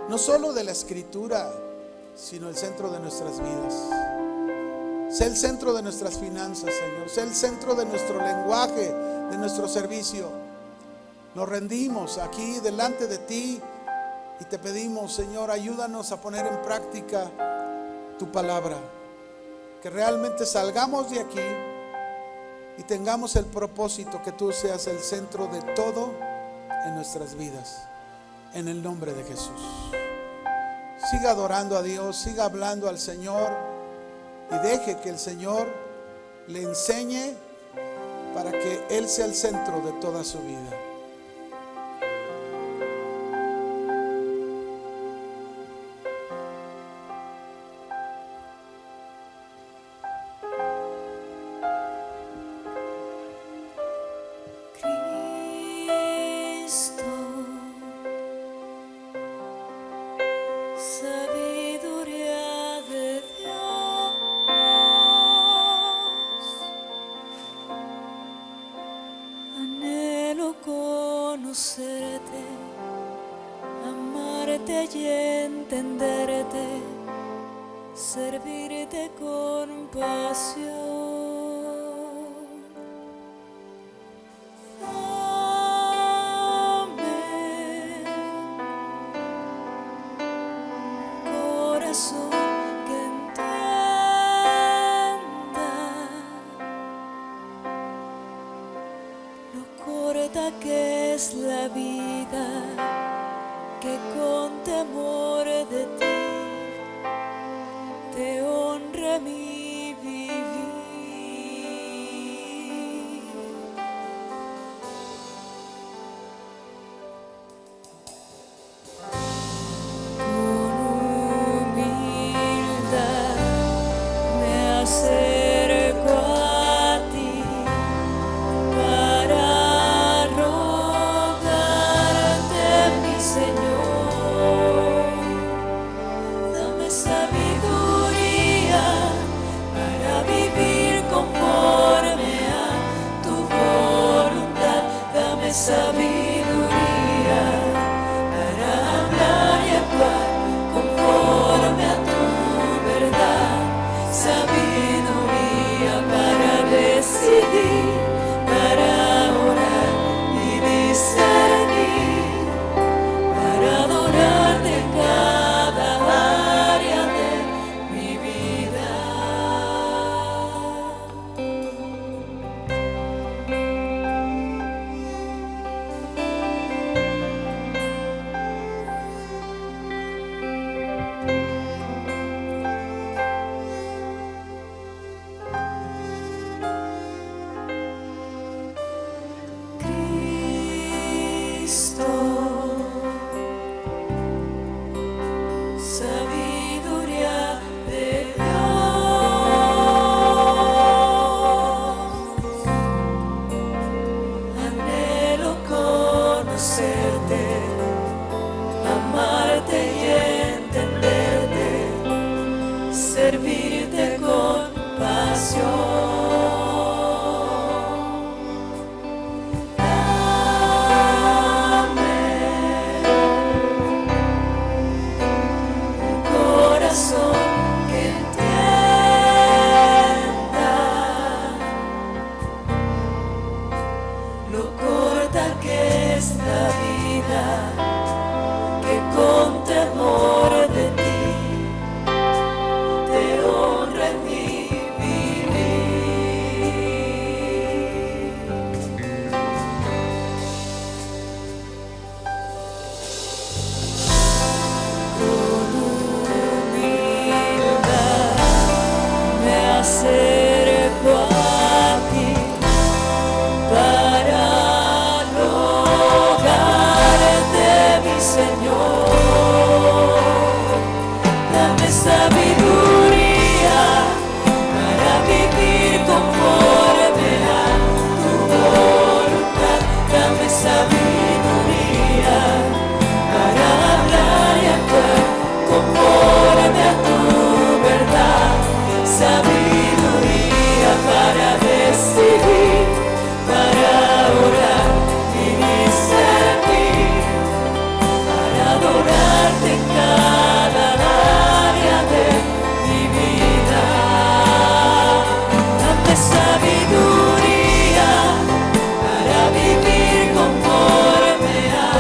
No solo de la escritura, sino el centro de nuestras vidas. Sé el centro de nuestras finanzas, Señor. Sé el centro de nuestro lenguaje, de nuestro servicio. Nos rendimos aquí delante de ti y te pedimos, Señor, ayúdanos a poner en práctica tu palabra. Que realmente salgamos de aquí y tengamos el propósito que tú seas el centro de todo en nuestras vidas. En el nombre de Jesús. Siga adorando a Dios, siga hablando al Señor y deje que el Señor le enseñe para que Él sea el centro de toda su vida. Conocerte, amarte y entenderte, servirte con pasión. Dame corazón que entienda lo corta que es la vida, que con temor de ti te honre mi vivir. sabiduría para hablar y actuar conforme a tu verdad, sabiduría para decidir, para orar y discernir, para adorarte en cada área de mi vida. Cristo, sabiduría de Dios, anhelo conocerte, amarte y entenderte, servirte con pasión. Corazón que entienda lo corta que es la vida, que con temor de ti te honra en mi vivir. Me acerco a ti para rogarte, mi Señor. Dame sabiduría para vivir conforme a tu voluntad. Dame sabiduría para hablar y actuar conforme a tu verdad, sabiduría para decidir, para orar y discernir, para adorarte en cada área de mi vida. Dame sabiduría para vivir conforme a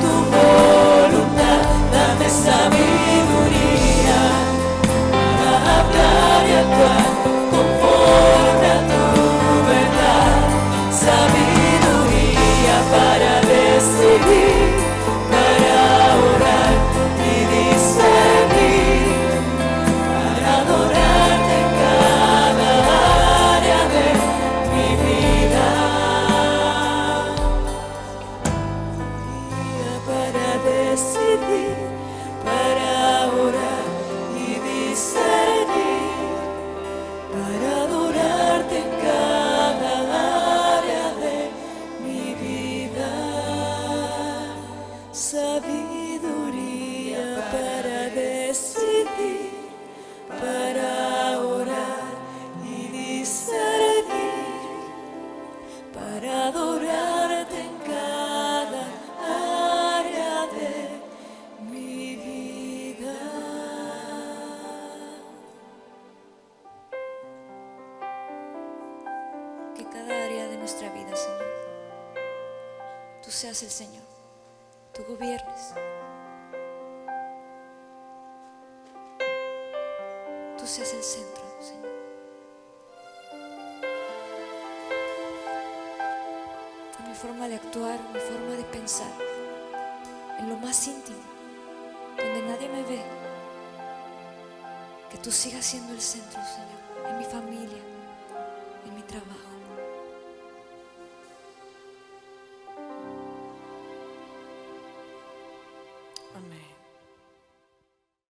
tu voluntad. Dame sabiduría para hablar y actuar conforme a tu verdad, sabiduría para decidir, para orar y discernir, para adorarte en cada área de mi vida. Para decidir, para orar y discernir, para adorarte en cada área de mi vida. Sabiduría para decidir, para orar y discernir, para adorarte en cada área de mi vida. Que cada área de nuestra vida, Señor, tú seas el Señor, tú gobiernes, tú seas el centro, Señor. En mi forma de actuar, mi forma de pensar, en lo más íntimo, donde nadie me ve, que tú sigas siendo el centro, Señor, en mi familia, en mi trabajo.